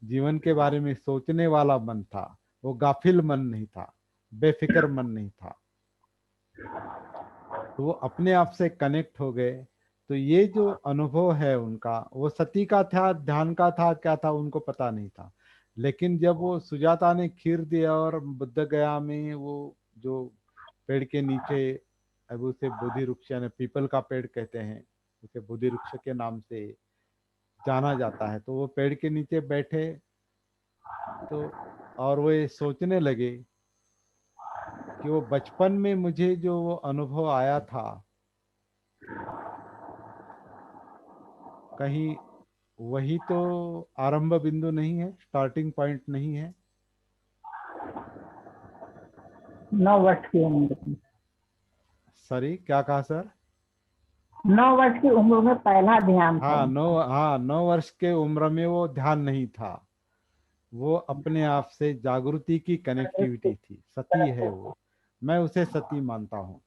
जीवन के बारे में सोचने वाला मन था, वो गाफिल मन नहीं था, बेफिक्र मन नहीं था। तो वो अपने आप से कनेक्ट हो गए। तो ये जो अनुभव है उनका, वो सती का था, ध्यान का था, क्या था उनको पता नहीं था। लेकिन जब वो सुजाता ने खीर दिया और बुद्ध गया में वो जो पेड़ के नीचे, अब उसे बोधि वृक्ष यानी पीपल का पेड़ कहते हैं, उसे बोधि वृक्ष के नाम से जाना जाता है, तो वो पेड़ के नीचे बैठे। तो और वो ये सोचने लगे कि वो बचपन में मुझे जो वो अनुभव आया था, कहीं वही तो आरंभ बिंदु नहीं है, स्टार्टिंग पॉइंट नहीं है।
9 वर्ष की उम्र में,
सॉरी, क्या कहा सर?
9 वर्ष की उम्र में पहला ध्यान था
हाँ,
उनका।
9 वर्ष के उम्र में वो ध्यान नहीं था, वो अपने आप से जागृति की कनेक्टिविटी थी, सती है वो। मैं उसे सती मानता हूँ,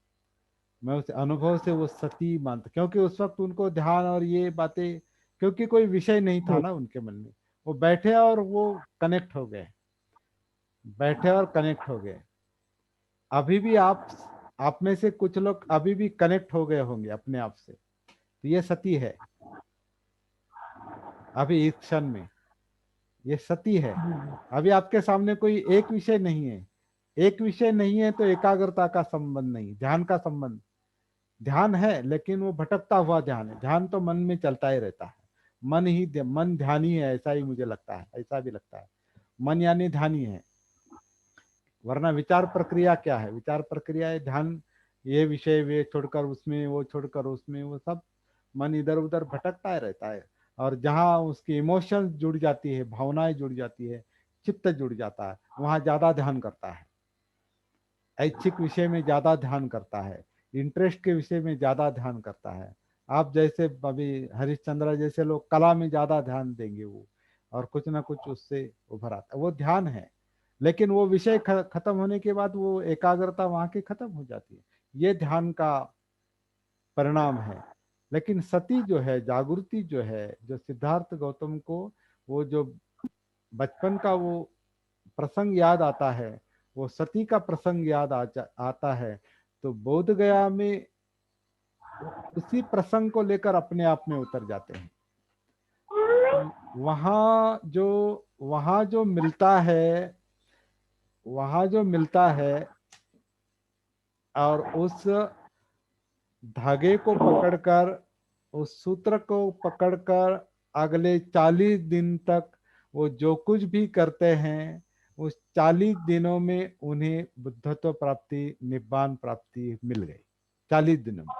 मैं उस अनुभव से वो सती मानता, क्योंकि उस वक्त उनको ध्यान और ये बातें, क्योंकि कोई विषय नहीं था ना उनके मन में, वो बैठे और वो कनेक्ट हो गए, बैठे और कनेक्ट हो गए। अभी भी आप में से कुछ लोग अभी भी कनेक्ट हो गए होंगे अपने आप से, तो ये सती है, अभी इस क्षण में ये सती है। अभी आपके सामने कोई एक विषय नहीं है, एक विषय नहीं है तो एकाग्रता का संबंध नहीं, ध्यान का संबंध। ध्यान है लेकिन वो भटकता हुआ ध्यान है, ध्यान तो मन में चलता ही रहता है। मन ध्यान ही है, ऐसा ही मुझे लगता है, ऐसा भी लगता है। मन यानी ध्यान ही है, वरना विचार प्रक्रिया क्या है? विचार प्रक्रिया है ध्यान, ये विषय वे छोड़कर उसमें, वो छोड़कर उसमें, वो सब मन इधर उधर भटकता ही रहता है। और जहाँ उसकी इमोशंस जुड़ जाती है, भावनाएं जुड़ जाती है, चित्त जुड़ जाता है, वहाँ ज्यादा ध्यान करता है, ऐच्छिक विषय में ज्यादा ध्यान करता है, इंटरेस्ट के विषय में ज्यादा ध्यान करता है। आप जैसे अभी हरिश्चंद्र जैसे लोग कला में ज्यादा ध्यान देंगे वो, और कुछ ना कुछ उससे उभर आता है, वो ध्यान है। लेकिन वो विषय खत्म होने के बाद वो एकाग्रता वहां की खत्म हो जाती है, ये ध्यान का परिणाम है। लेकिन सती जो है, जागृति जो है, जो सिद्धार्थ गौतम को वो जो बचपन का वो प्रसंग याद आता है, वो सती का प्रसंग याद आता है, तो बोध गया में वो उसी प्रसंग को लेकर अपने आप में उतर जाते हैं। वहाँ जो वहाँ जो मिलता है, वहाँ जो मिलता है, और उस धागे को पकड़कर, उस सूत्र को पकड़कर अगले 40 दिन तक वो जो कुछ भी करते हैं, उस 40 दिनों में उन्हें बुद्धत्व प्राप्ति, निब्बान प्राप्ति मिल गई, 40 दिनों में।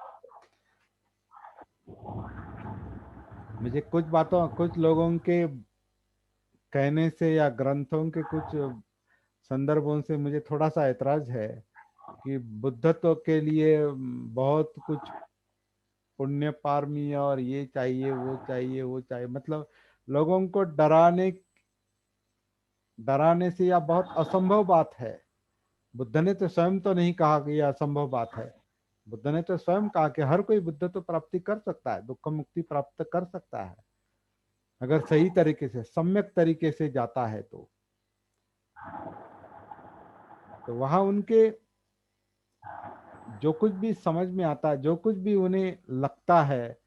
मुझे कुछ बातों, कुछ लोगों के कहने से या ग्रंथों के कुछ संदर्भों से मुझे थोड़ा सा ऐतराज है कि बुद्धत्व के लिए बहुत कुछ पुण्य पारमी और ये चाहिए, वो चाहिए, वो चाहिए, मतलब लोगों को डराने से, या बहुत असंभव बात है। बुद्ध ने तो स्वयं तो नहीं कहा कि यह असंभव बात है, बुद्ध ने तो स्वयं कहा कि हर कोई बुद्ध तो प्राप्ति कर सकता है, दुख मुक्ति प्राप्त कर सकता है, अगर सही तरीके से, सम्यक तरीके से जाता है तो वहां उनके जो कुछ भी समझ में आता है, जो कुछ भी उन्हें लगता है,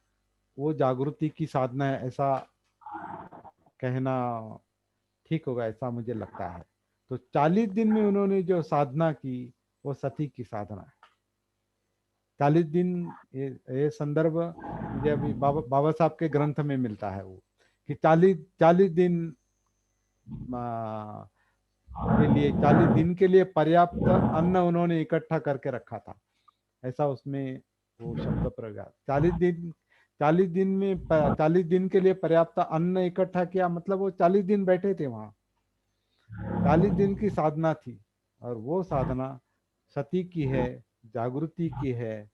वो जागृति की साधना है, ऐसा कहना ठीक होगा, ऐसा मुझे लगता है। तो 40 दिन में उन्होंने जो साधना की वो सती की साधना है। 40 दिन, ये संदर्भ मुझे अभी बाबा बाबा साहब के ग्रंथ में मिलता है वो, कि 40 दिन के लिए, 40 दिन के लिए पर्याप्त अन्न उन्होंने इकट्ठा करके रखा था, ऐसा उसमें वो शब्द प्रयोग है। 40 दिन, 40 दिन में 40 दिन के लिए पर्याप्त अन्न इकट्ठा किया, मतलब वो 40 दिन बैठे थे वहां, 40 दिन की साधना थी। और वो साधना सती की है, जागृति की है।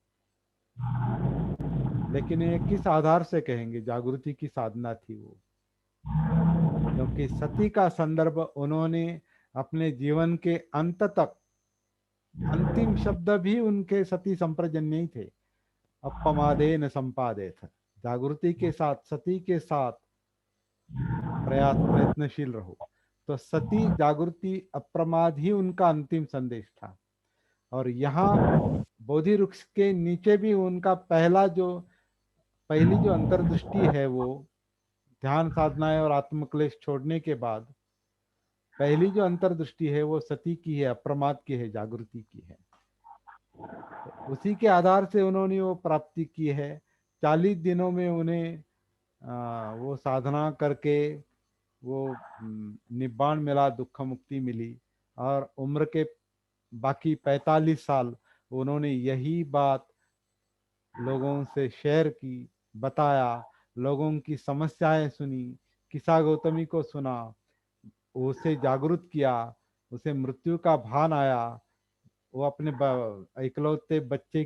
लेकिन ये किस आधार से कहेंगे जागृति की साधना थी वो? क्योंकि सती का संदर्भ उन्होंने अपने जीवन के अंत तक, अंतिम शब्द भी उनके सती संप्रजन्य ही थे, अपमादे न संपादे था। जागृति के साथ, सती के साथ प्रयत्नशील रहो। तो सती, जागृति, अप्रमाद ही उनका अंतिम संदेश था। और यहाँ बोधि वृक्ष के नीचे भी उनका पहली जो अंतर्दृष्टि है, वो ध्यान साधनाएं और आत्मक्लेश छोड़ने के बाद पहली जो अंतर्दृष्टि है वो सती की है, अप्रमाद की है, जागृति की है। तो उसी के आधार से उन्होंने वो प्राप्ति की है। 40 दिनों में उन्हें वो साधना करके वो निब्बाण मिला, दुख मुक्ति मिली। और उम्र के बाकी 45 साल उन्होंने यही बात लोगों से शेयर की, बताया, लोगों की समस्याएं सुनी, किस्सा गौतमी को सुना, उसे जागरूक किया, उसे मृत्यु का भान आया। वो अपने इकलौते बच्चे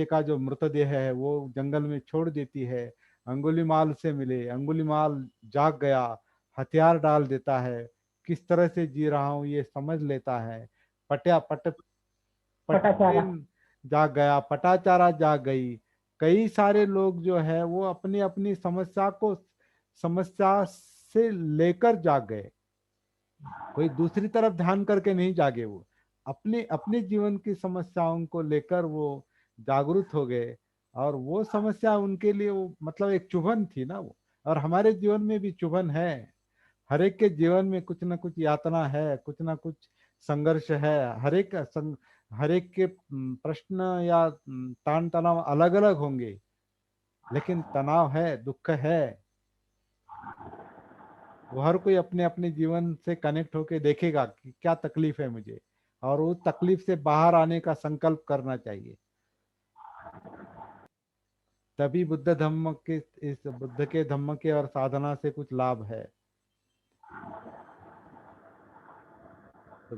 का जो मृतदेह है वो जंगल में छोड़ देती है। अंगुलीमाल से मिले, अंगुलीमाल जाग गया, हथियार डाल देता है, किस तरह से जी रहा हूँ ये समझ लेता है।
पटाचारा
पटेन जाग गया, पटाचारा जाग गई। कई सारे लोग जो है वो अपनी अपनी समस्या से लेकर जाग गए। कोई दूसरी तरफ ध्यान करके नहीं जागे, वो अपने अपने जीवन की समस्याओं को लेकर वो जागरूक हो गए। और वो समस्या उनके लिए वो मतलब एक चुभन थी ना वो। और हमारे जीवन में भी चुभन है, हर एक के जीवन में कुछ ना कुछ यातना है, कुछ ना कुछ संघर्ष है। हर एक के प्रश्न या तान तनाव अलग अलग होंगे, लेकिन तनाव है, दुख है। वो हर कोई अपने अपने जीवन से कनेक्ट होके देखेगा कि क्या तकलीफ है मुझे, और उस तकलीफ से बाहर आने का संकल्प करना चाहिए। तभी बुद्ध के धम्म के और साधना से कुछ लाभ है। तो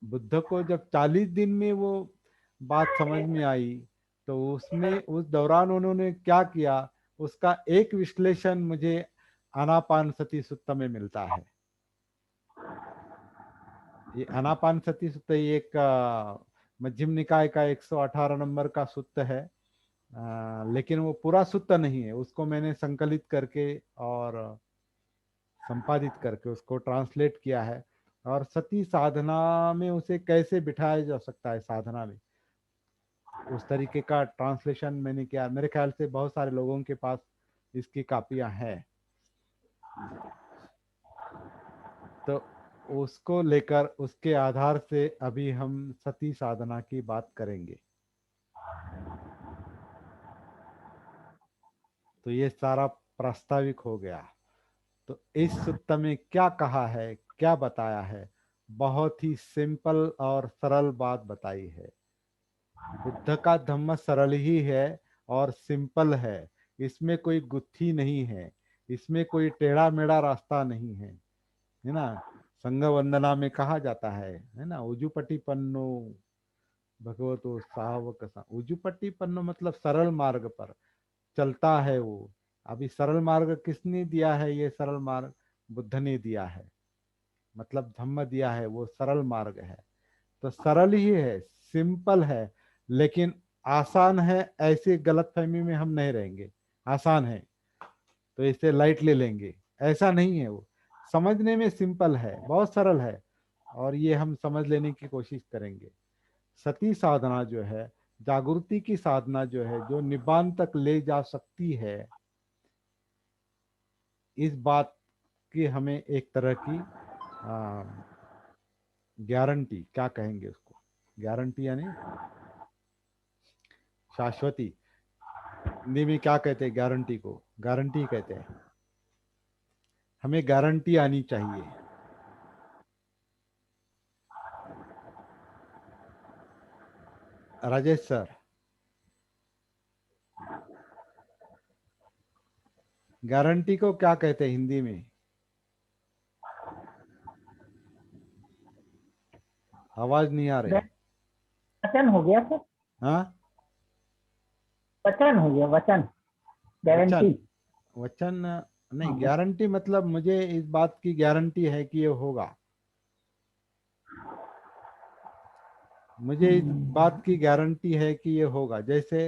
बुद्ध को जब 40 दिन में वो बात समझ में आई, तो उसमें उस दौरान उन्होंने क्या किया, उसका एक विश्लेषण मुझे आनापान सती सुत्त में मिलता है। ये आनापान सती सुत्त एक मध्यम निकाय का 118 नंबर का सुत्त है। लेकिन वो पूरा सुत्त नहीं है, उसको मैंने संकलित करके और संपादित करके उसको ट्रांसलेट किया है। और सती साधना में उसे कैसे बिठाया जा सकता है साधना में, उस तरीके का ट्रांसलेशन मैंने किया। मेरे ख्याल से बहुत सारे लोगों के पास इसकी कापियां हैं। तो उसको लेकर, उसके आधार से अभी हम सती साधना की बात करेंगे। तो ये सारा प्रास्ताविक हो गया। तो इस सुत्त में क्या कहा है, क्या बताया है? बहुत ही सिंपल और सरल बात बताई है। बुद्ध का धम्म सरल ही है और सिंपल है। इसमें कोई गुत्थी नहीं है, इसमें कोई टेढ़ा मेढ़ा रास्ता नहीं है ना। संघ वंदना में कहा जाता है ना, उजुपटी पन्नो भगवतो सावक सा। उजुपटी पन्नो मतलब सरल मार्ग पर चलता है वो। अभी सरल मार्ग किसने दिया है? ये सरल मार्ग बुद्ध ने दिया है, मतलब धम्म दिया है, वो सरल मार्ग है। तो सरल ही है, सिंपल है, लेकिन आसान है, ऐसी गलतफहमी में हम नहीं रहेंगे। आसान है तो इसे लाइट ले लेंगे, ऐसा नहीं है। वो समझने में सिंपल है, बहुत सरल है, और ये हम समझ लेने की कोशिश करेंगे। सती साधना जो है, जागृति की साधना जो है, जो निब्बान तक ले जा सकती है, इस बात की हमें एक तरह की गारंटी क्या कहेंगे उसको? गारंटी यानी शाश्वती। हिंदी में क्या कहते हैं गारंटी को? गारंटी कहते हैं। हमें गारंटी आनी चाहिए। राजेश सर, गारंटी को क्या कहते हैं हिंदी में? आवाज नहीं आ रही।
वचन हो गया सर,
हाँ,
वचन हो गया, वचन, गारंटी।
वचन। वचन नहीं, गारंटी मतलब मुझे इस बात की गारंटी है कि ये होगा। मुझे इस बात की गारंटी है कि ये होगा। जैसे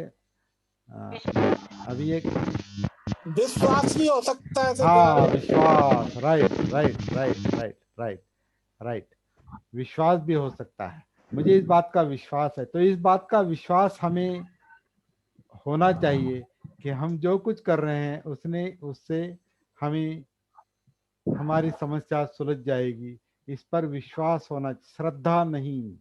अभी एक,
विश्वास भी हो सकता है सर,
हाँ,
गारंटी।
विश्वास। Right right right right right right. विश्वास भी हो सकता है। मुझे इस बात का विश्वास है, तो इस बात का विश्वास हमें होना चाहिए कि हम जो कुछ कर रहे हैं उससे हमें हमारी समस्या सुलझ जाएगी। इस पर विश्वास होना, श्रद्धा नहीं।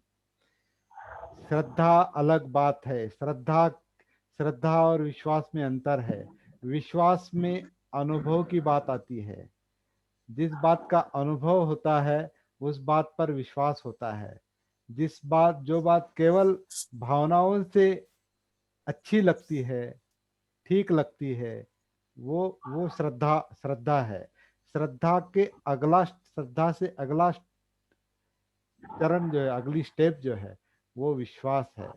श्रद्धा अलग बात है। श्रद्धा और विश्वास में अंतर है। विश्वास में अनुभव की बात आती है। जिस बात का अनुभव होता है उस बात पर विश्वास होता है। जो बात केवल भावनाओं से अच्छी लगती है, ठीक लगती है, वो श्रद्धा श्रद्धा है। श्रद्धा से अगला चरण जो है, अगली स्टेप जो है, वो विश्वास है।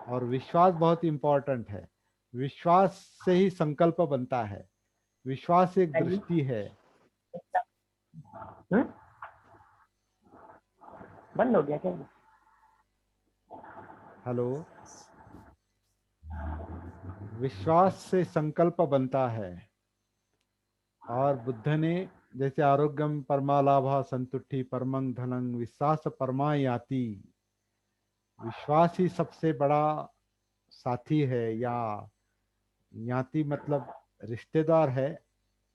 और विश्वास बहुत इंपॉर्टेंट है। विश्वास से ही संकल्प बनता है। विश्वास एक दृष्टि है।
बंद हो गया क्या?
हेलो। विश्वास से संकल्प बनता है। और बुद्ध ने जैसे आरोग्यम परमालाभा संतुष्टि परमं धनं विश्वास परमा याति। विश्वास ही सबसे बड़ा साथी है, या याति मतलब रिश्तेदार है।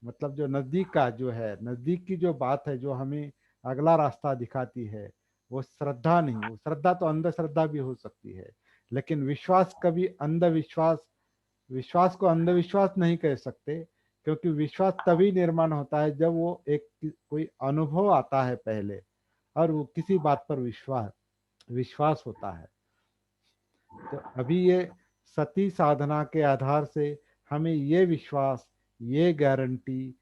मतलब जो नजदीक का जो है, नजदीक की जो बात है, जो हमें अगला रास्ता दिखाती है, वो श्रद्धा नहीं। वो श्रद्धा तो अंधश्रद्धा भी हो सकती है, लेकिन विश्वास कभी अंधविश्वास, विश्वास को अंधविश्वास नहीं कह सकते। क्योंकि विश्वास तभी निर्माण होता है जब वो एक कोई अनुभव आता है पहले, और वो किसी बात पर विश्वास विश्वास होता है। तो अभी ये सती साधना के आधार से हमें ये विश्वास, ये गारंटी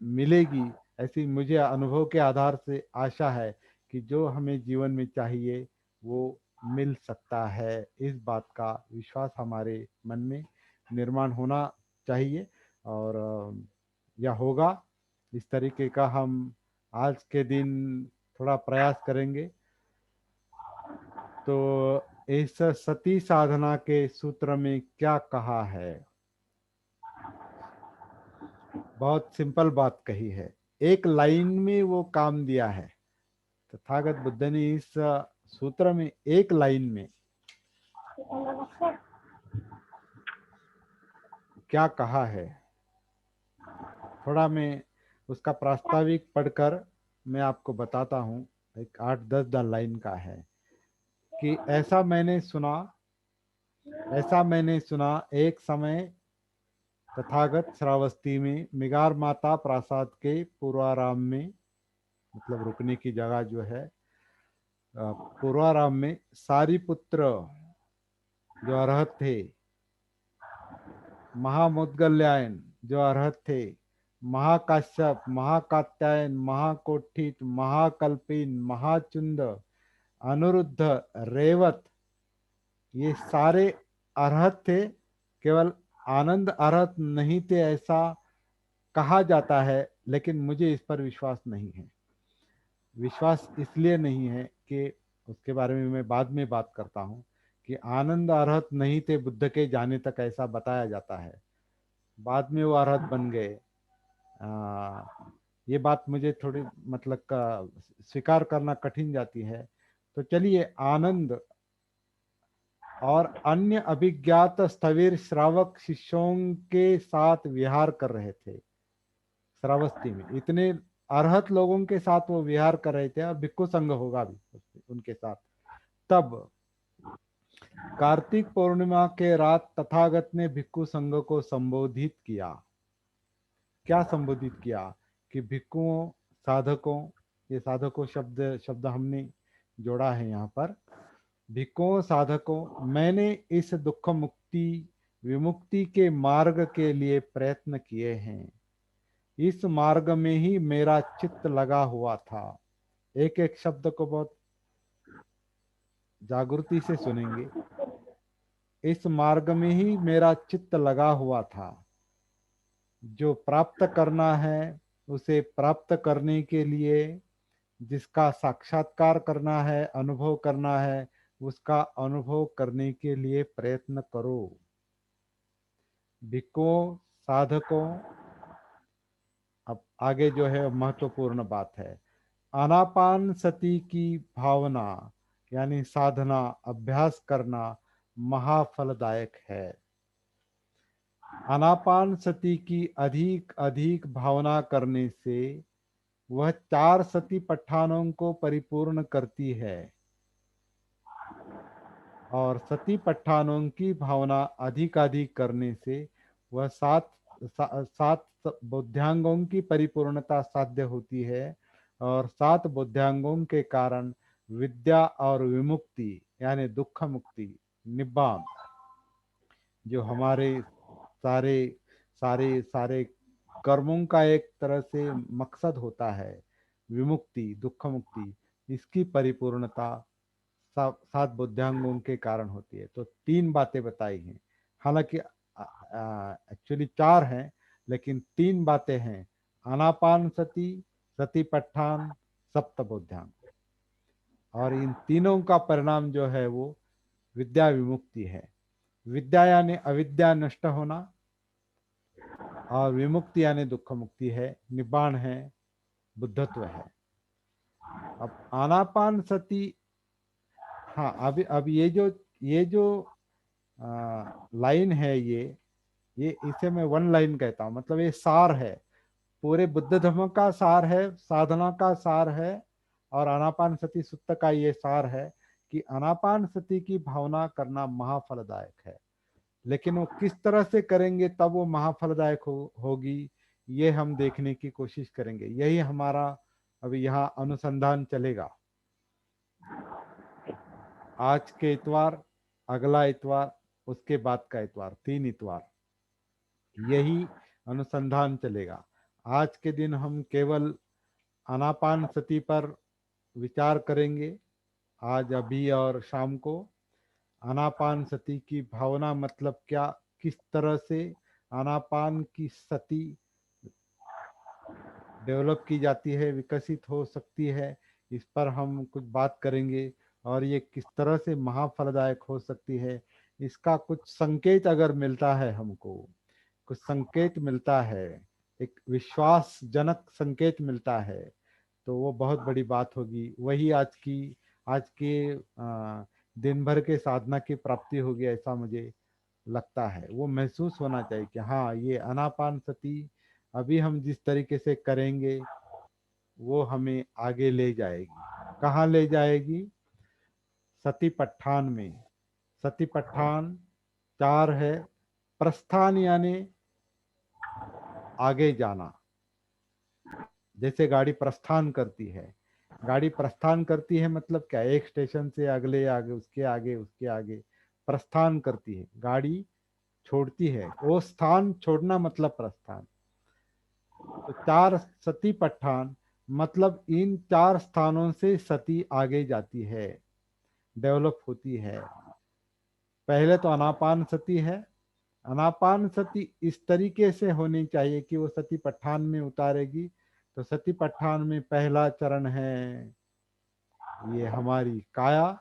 मिलेगी, ऐसी मुझे अनुभव के आधार से आशा है कि जो हमें जीवन में चाहिए वो मिल सकता है। इस बात का विश्वास हमारे मन में निर्माण होना चाहिए, और यह होगा। इस तरीके का हम आज के दिन थोड़ा प्रयास करेंगे। तो इस सती साधना के सूत्र में क्या कहा है? बहुत सिंपल बात कही है, एक लाइन में वो काम दिया है। तथागत बुद्ध ने इस सूत्र में एक लाइन में क्या कहा है, थोड़ा मैं उसका प्रास्ताविक पढ़कर मैं आपको बताता हूँ। एक 8-10 लाइन का है कि ऐसा मैंने सुना एक समय तथागत श्रावस्ती में मिगार माता प्रासाद के पूर्वाराम में, मतलब रुकने की जगह जो है, पूर्वाराम में सारिपुत्र जो अरहत थे, महामोदगल्यायन जो अरहत थे, महाकाश्यप, महाकात्यायन, महाकोठित, महाकल्पिन, महाचुंद, अनिरुद्ध, रेवत, ये सारे अरहत थे। केवल आनंद अरहत नहीं थे ऐसा कहा जाता है, लेकिन मुझे इस पर विश्वास नहीं है। विश्वास इसलिए नहीं है कि उसके बारे में मैं बाद में बात करता हूँ, कि आनंद अरहत नहीं थे बुद्ध के जाने तक, ऐसा बताया जाता है। बाद में वो अरहत बन गए। ये बात मुझे थोड़ी मतलब का स्वीकार करना कठिन जाती है। तो चलिए, आनंद और अन्य अभिज्ञात स्थविर शिष्यों के साथ विहार कर रहे थे श्रावस्ती में। इतने अरहत लोगों के साथ वो विहार कर रहे थे और भिक्खु संघ होगा भी उनके साथ। तब कार्तिक पूर्णिमा के रात तथागत ने भिक्खु संघ को संबोधित किया। क्या संबोधित किया कि भिक्खुओं, साधकों, ये साधकों शब्द शब्द हमने जोड़ा है यहाँ पर। भिक्खुओं, साधकों, मैंने इस दुख मुक्ति विमुक्ति के मार्ग के लिए प्रयत्न किए हैं। इस मार्ग में ही मेरा चित्त लगा हुआ था। एक एक शब्द को बहुत जागृति से सुनेंगे। इस मार्ग में ही मेरा चित्त लगा हुआ था। जो प्राप्त करना है उसे प्राप्त करने के लिए, जिसका साक्षात्कार करना है, अनुभव करना है, उसका अनुभव करने के लिए प्रयत्न करो। भिक्खुओं, साधकों, अब आगे जो है महत्वपूर्ण बात है। आनापान सती की भावना यानी साधना, अभ्यास करना महाफलदायक है। आनापान सती की अधिक अधिक भावना करने से वह 4 सती पट्ठानों को परिपूर्ण करती है और सती पट्ठानों की भावना अधिक करने से वह 7 बुद्ध्यांगों की परिपूर्णता साध्य होती है और 7 बुद्ध्यांगों के कारण विद्या और विमुक्ति यानी दुख मुक्ति, निब्बान, जो हमारे सारे सारे सारे कर्मों का एक तरह से मकसद होता है, विमुक्ति, दुख मुक्ति, इसकी परिपूर्णता 7 बुद्ध्यांगों के कारण होती है। तो 3 बातें बताई हैं, हालांकि एक्चुअली 4 हैं, लेकिन 3 बातें हैं। आनापान सती, सतीपट्ठान, सप्त बुद्ध्यांग, और इन तीनों का परिणाम जो है वो विद्या विमुक्ति है। विद्या यानी अविद्या नष्ट होना और विमुक्ति यानी दुख मुक्ति है, निब्बाण है, बुद्धत्व है। अब आनापान सती, हाँ, अब ये जो लाइन है, ये इसे मैं वन लाइन कहता हूँ, मतलब ये सार है, पूरे बुद्ध धर्म का सार है, साधना का सार है, और आनापान सती सुत्त का ये सार है कि आनापान सती की भावना करना महाफलदायक है। लेकिन वो किस तरह से करेंगे तब वो महाफलदायक होगी, ये हम देखने की कोशिश करेंगे। यही हमारा अभी यहाँ अनुसंधान चलेगा। आज के इतवार, अगला इतवार, उसके बाद का इतवार, 3 इतवार यही अनुसंधान चलेगा। आज के दिन हम केवल आनापान सती पर विचार करेंगे, आज, अभी और शाम को। आनापान सती की भावना मतलब क्या, किस तरह से आनापान की सती डेवलप की जाती है, विकसित हो सकती है, इस पर हम कुछ बात करेंगे। और ये किस तरह से महाफलदायक हो सकती है, इसका कुछ संकेत अगर मिलता है, हमको कुछ संकेत मिलता है, एक विश्वासजनक संकेत मिलता है, तो वो बहुत बड़ी बात होगी। वही आज के दिन भर के साधना की प्राप्ति होगी, ऐसा मुझे लगता है। वो महसूस होना चाहिए कि हाँ, ये आनापान सती अभी हम जिस तरीके से करेंगे वो हमें आगे ले जाएगी। कहाँ ले जाएगी? सतीपट्ठान में। सतीपट्ठान 4 है। प्रस्थान यानी आगे जाना, जैसे गाड़ी प्रस्थान करती है। गाड़ी प्रस्थान करती है मतलब क्या, एक स्टेशन से अगले, आगे, उसके आगे, उसके आगे प्रस्थान करती है, गाड़ी छोड़ती है। वो स्थान छोड़ना मतलब प्रस्थान। तो 4 सती पट्ठान मतलब इन 4 स्थानों से सती आगे जाती है, डेवलप होती है। पहले तो अनापान सती है। अनापान सती इस तरीके से होनी चाहिए कि वो सती पट्ठान में उतारेगी। तो सती पट्ठान में पहला चरण है ये हमारी काया,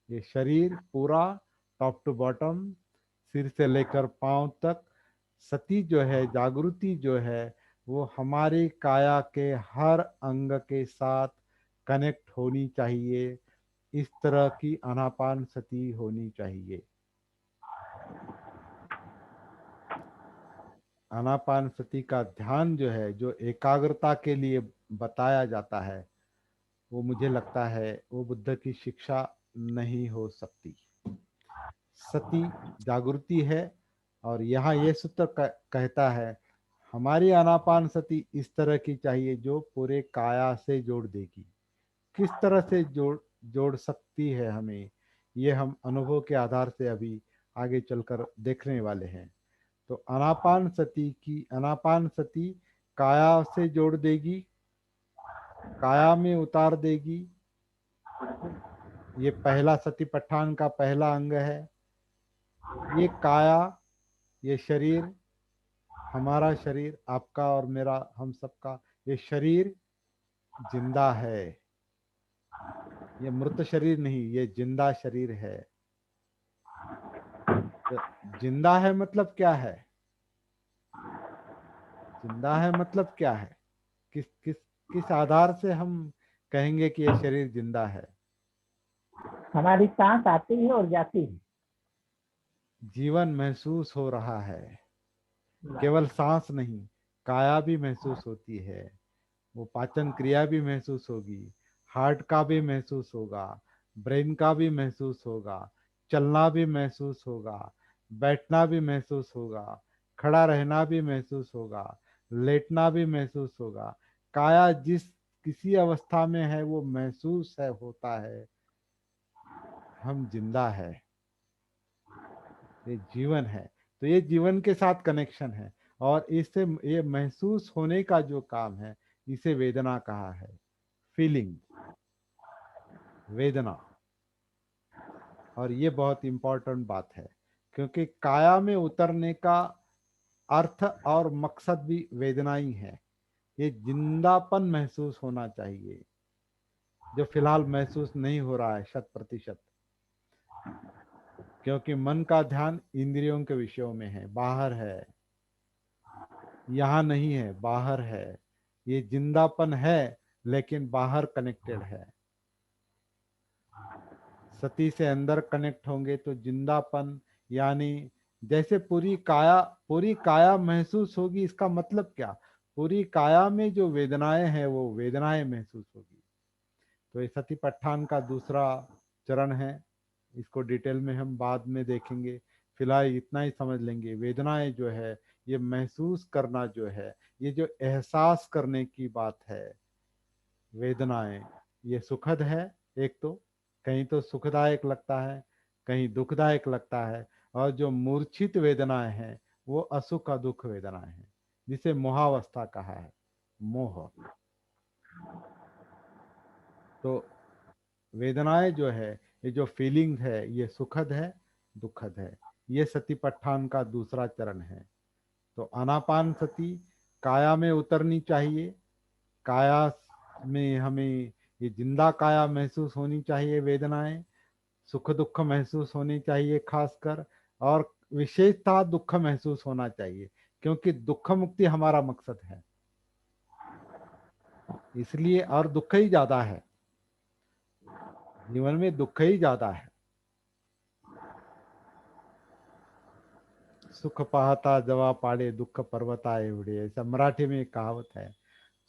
ये शरीर पूरा, टॉप टू बॉटम, सिर से लेकर पांव तक। सती जो है, जागृति जो है, वो हमारी काया के हर अंग के साथ कनेक्ट होनी चाहिए। इस तरह की आनापान सती होनी चाहिए। आनापान सती का ध्यान जो है, जो एकाग्रता के लिए बताया जाता है, वो मुझे लगता है वो बुद्ध की शिक्षा नहीं हो सकती। सती जागृति है, और यहाँ ये सूत्र कहता है हमारी आनापान सती इस तरह की चाहिए जो पूरे काया से जोड़ देगी। किस तरह से जोड़ जोड़ सकती है हमें, ये हम अनुभव के आधार से अभी आगे चलकर देखने वाले हैं। तो अनापान सती काया से जोड़ देगी, काया में उतार देगी। ये पहला सतीपट्ठान का पहला अंग है। ये काया, ये शरीर, हमारा शरीर, आपका और मेरा, हम सबका ये शरीर जिंदा है। ये मृत शरीर नहीं, ये जिंदा शरीर है। तो जिंदा है मतलब क्या है? जिंदा है मतलब क्या है? किस किस किस आधार से हम कहेंगे कि ये शरीर जिंदा है?
हमारी सांस आती है और जाती है।
जीवन महसूस हो रहा है, केवल सांस नहीं, काया भी महसूस होती है। वो पाचन क्रिया भी महसूस होगी, हार्ट का भी महसूस होगा, ब्रेन का भी महसूस होगा, चलना भी महसूस होगा, बैठना भी महसूस होगा, खड़ा रहना भी महसूस होगा, लेटना भी महसूस होगा। काया जिस किसी अवस्था में है वो महसूस है, होता है हम जिंदा है, ये जीवन है। तो ये जीवन के साथ कनेक्शन है, और इससे ये महसूस होने का जो काम है इसे वेदना कहा है। फीलिंग, वेदना। और ये बहुत इंपॉर्टेंट बात है, क्योंकि काया में उतरने का अर्थ और मकसद भी वेदना ही है। ये जिंदापन महसूस होना चाहिए, जो फिलहाल महसूस नहीं हो रहा है 100%। क्योंकि मन का ध्यान इंद्रियों के विषयों में है, बाहर है, यहाँ नहीं है, बाहर है। ये जिंदापन है लेकिन बाहर कनेक्टेड है। सती से अंदर कनेक्ट होंगे तो जिंदापन, यानी जैसे पूरी काया महसूस होगी। इसका मतलब क्या? पूरी काया में जो वेदनाएं हैं वो वेदनाएं महसूस होगी। तो ये सतीपट्ठान का दूसरा चरण है। इसको डिटेल में हम बाद में देखेंगे, फिलहाल इतना ही समझ लेंगे। वेदनाएं जो है, ये महसूस करना जो है, ये जो एहसास करने की बात है, वेदनाएं ये सुखद है। एक तो कहीं तो सुखदायक लगता है, कहीं दुखदायक लगता है। और जो मूर्छित वेदनाएं हैं वो असुख दुख वेदनाएं हैं, जिसे मोहावस्था कहा है, मोह। तो वेदनाएं जो है, ये जो फीलिंग है, ये सुखद है, दुखद है। ये सतीपट्ठान का दूसरा चरण है। तो आनापान सती काया में उतरनी चाहिए। काया में हमें ये जिंदा काया महसूस होनी चाहिए, वेदनाएं सुख दुख महसूस होनी चाहिए खासकर, और विशेषतः दुख महसूस होना चाहिए, क्योंकि दुख मुक्ति हमारा मकसद है। इसलिए और दुख ही ज्यादा है, जीवन में दुख ही ज्यादा है। सुख पाहता जवा पाड़े दुख पर्वता एवढे, ऐसा मराठी में एक कहावत है।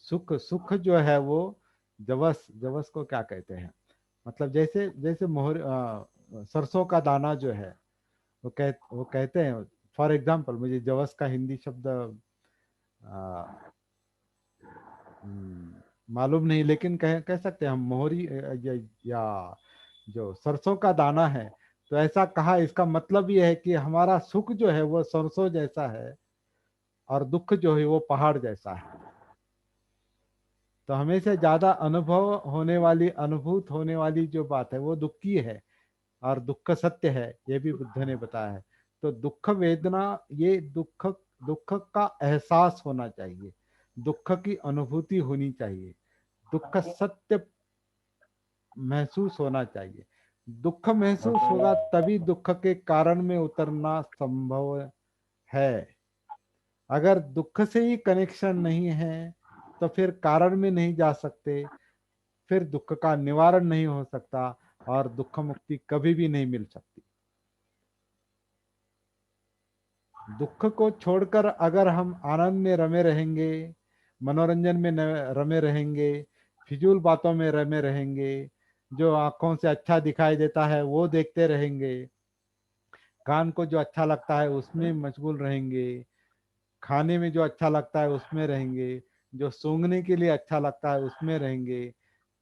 सुख सुख जो है वो जवस, जवस को क्या कहते हैं, मतलब जैसे जैसे मोहर सरसों का दाना जो है, वो कहते हैं। फॉर एग्जाम्पल, मुझे जवस का हिंदी शब्द मालूम नहीं, लेकिन कह सकते हैं हम मोहरी या जो सरसों का दाना है। तो ऐसा कहा, इसका मतलब ये है कि हमारा सुख जो है वो सरसों जैसा है, और दुख जो है वो पहाड़ जैसा है। तो हमें से ज्यादा अनुभूत होने वाली जो बात है वो दुख की है, और दुख सत्य है, ये भी बुद्ध ने बताया है। तो दुख वेदना, ये दुख दुख का एहसास होना चाहिए, दुख की अनुभूति होनी चाहिए, दुख सत्य महसूस होना चाहिए। दुख महसूस होगा तभी दुख के कारण में उतरना संभव है। अगर दुख से ही कनेक्शन नहीं है तो फिर कारण में नहीं जा सकते, फिर दुख का निवारण नहीं हो सकता, और दुख मुक्ति कभी भी नहीं मिल सकती। दुख को छोड़कर अगर हम आनंद में रमे रहेंगे, मनोरंजन में रमे रहेंगे, फिजूल बातों में रमे रहेंगे, जो आंखों से अच्छा दिखाई देता है वो देखते रहेंगे, कान को जो अच्छा लगता है उसमें मशगूल रहेंगे, खाने में जो अच्छा लगता है उसमें रहेंगे, जो सूंघने के लिए अच्छा लगता है उसमें रहेंगे,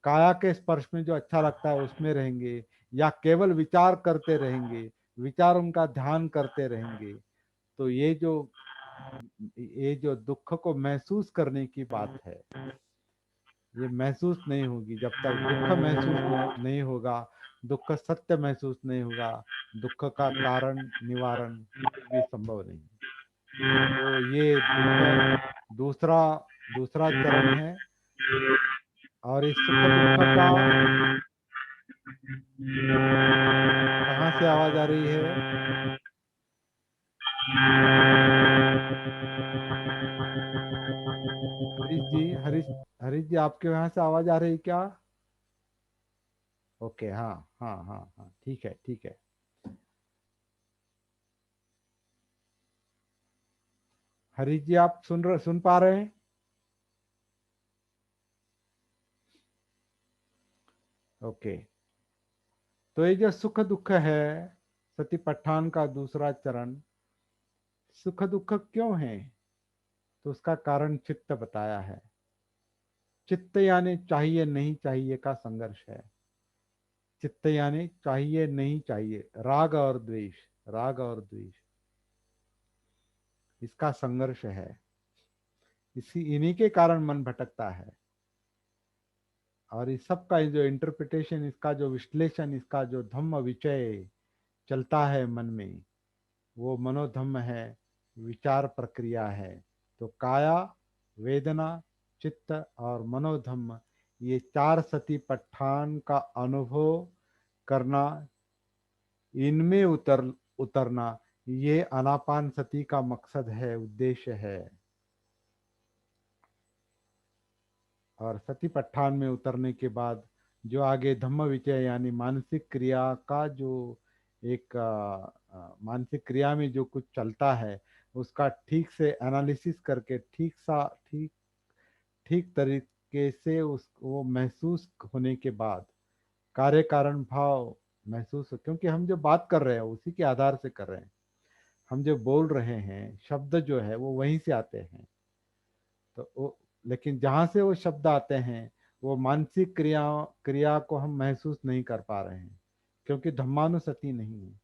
काया के स्पर्श में जो अच्छा लगता है उसमें रहेंगे, या केवल विचार करते रहेंगे, विचारों का ध्यान करते रहेंगे। तो ये जो दुख को महसूस करने की बात है, ये महसूस नहीं होगी। जब तक दुख महसूस नहीं होगा, दुख सत्य महसूस नहीं होगा, दुख का कारण निवारण कुछ भी संभव नहीं। तो ये दुख दूसरा दूसरा चरण है। और इस सुख दुख का कहाँ से आवाज आ रही है? हरीश जी आपके वहां से आवाज आ रही है क्या? ओके, हाँ हाँ हाँ हाँ, ठीक है ठीक है। हरीश जी आप सुन पा रहे हैं? ओके। तो ये जो सुख दुख है, सतिपट्ठान का दूसरा चरण, सुख दुख क्यों है? तो उसका कारण चित्त बताया है। चित्त यानी चाहिए नहीं चाहिए का संघर्ष है। चित्त यानी चाहिए नहीं चाहिए, राग और द्वेष, राग और द्वेष, इसका संघर्ष है। इन्हीं के कारण मन भटकता है। और इस सब का जो इंटरप्रिटेशन, इसका जो विश्लेषण, इसका जो धम्म विचय चलता है मन में, वो मनोधम्म है, विचार प्रक्रिया है। तो काया, वेदना, चित्त और मनोधम्म, ये चार सतिपट्ठान का अनुभव करना, इनमें उतरना, ये आनापान सती का मकसद है, उद्देश्य है। और सतिपट्ठान में उतरने के बाद जो आगे धम्म विचय यानी मानसिक क्रिया का जो एक मानसिक क्रिया में जो कुछ चलता है, उसका ठीक से एनालिसिस करके ठीक ठीक तरीके से उस वो महसूस होने के बाद कार्य कारण भाव महसूस हो, क्योंकि हम जो बात कर रहे हैं उसी के आधार से कर रहे हैं। हम जो बोल रहे हैं, शब्द जो है वो वहीं से आते हैं। तो वो, लेकिन जहाँ से वो शब्द आते हैं, वो मानसिक क्रिया को हम महसूस नहीं कर पा रहे हैं, क्योंकि धम्मानुसति नहीं है।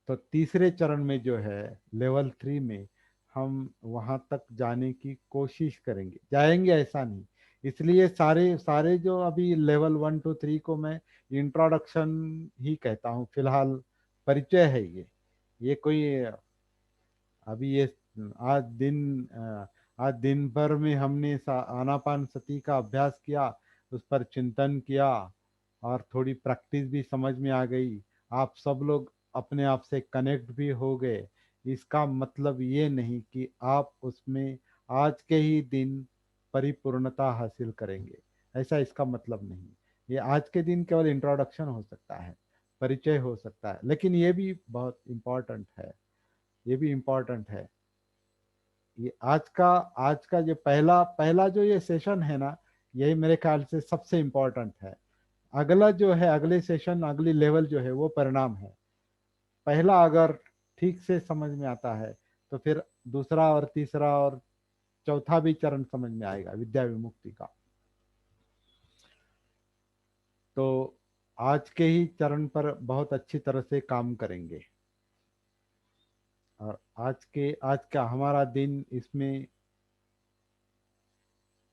तो तीसरे चरण में जो है, लेवल 3 में, हम वहां तक जाने की कोशिश करेंगे, जाएंगे ऐसा नहीं। इसलिए सारे सारे जो अभी लेवल 1 to 3 को मैं इंट्रोडक्शन ही कहता हूँ फिलहाल, परिचय है ये कोई अभी ये आज दिन आज दिन भर में हमने आनापान सती का अभ्यास किया, उस पर चिंतन किया, और थोड़ी प्रैक्टिस भी समझ में आ गई। आप सब लोग अपने आप से कनेक्ट भी हो गए। इसका मतलब ये नहीं कि आप उसमें आज के ही दिन परिपूर्णता हासिल करेंगे, ऐसा इसका मतलब नहीं। ये आज के दिन केवल इंट्रोडक्शन हो सकता है, परिचय हो सकता है, लेकिन ये भी बहुत इम्पोर्टेंट है। ये भी इम्पोर्टेंट है। ये आज का जो पहला पहला जो ये सेशन है ना, यही मेरे ख्याल से सबसे इम्पोर्टेंट है। अगला जो है, अगले सेशन, अगली लेवल जो है वो परिणाम है। पहला अगर ठीक से समझ में आता है, तो फिर दूसरा और तीसरा और चौथा भी चरण समझ में आएगा, विद्या विमुक्ति का। तो आज के ही चरण पर बहुत अच्छी तरह से काम करेंगे। और आज का हमारा दिन इसमें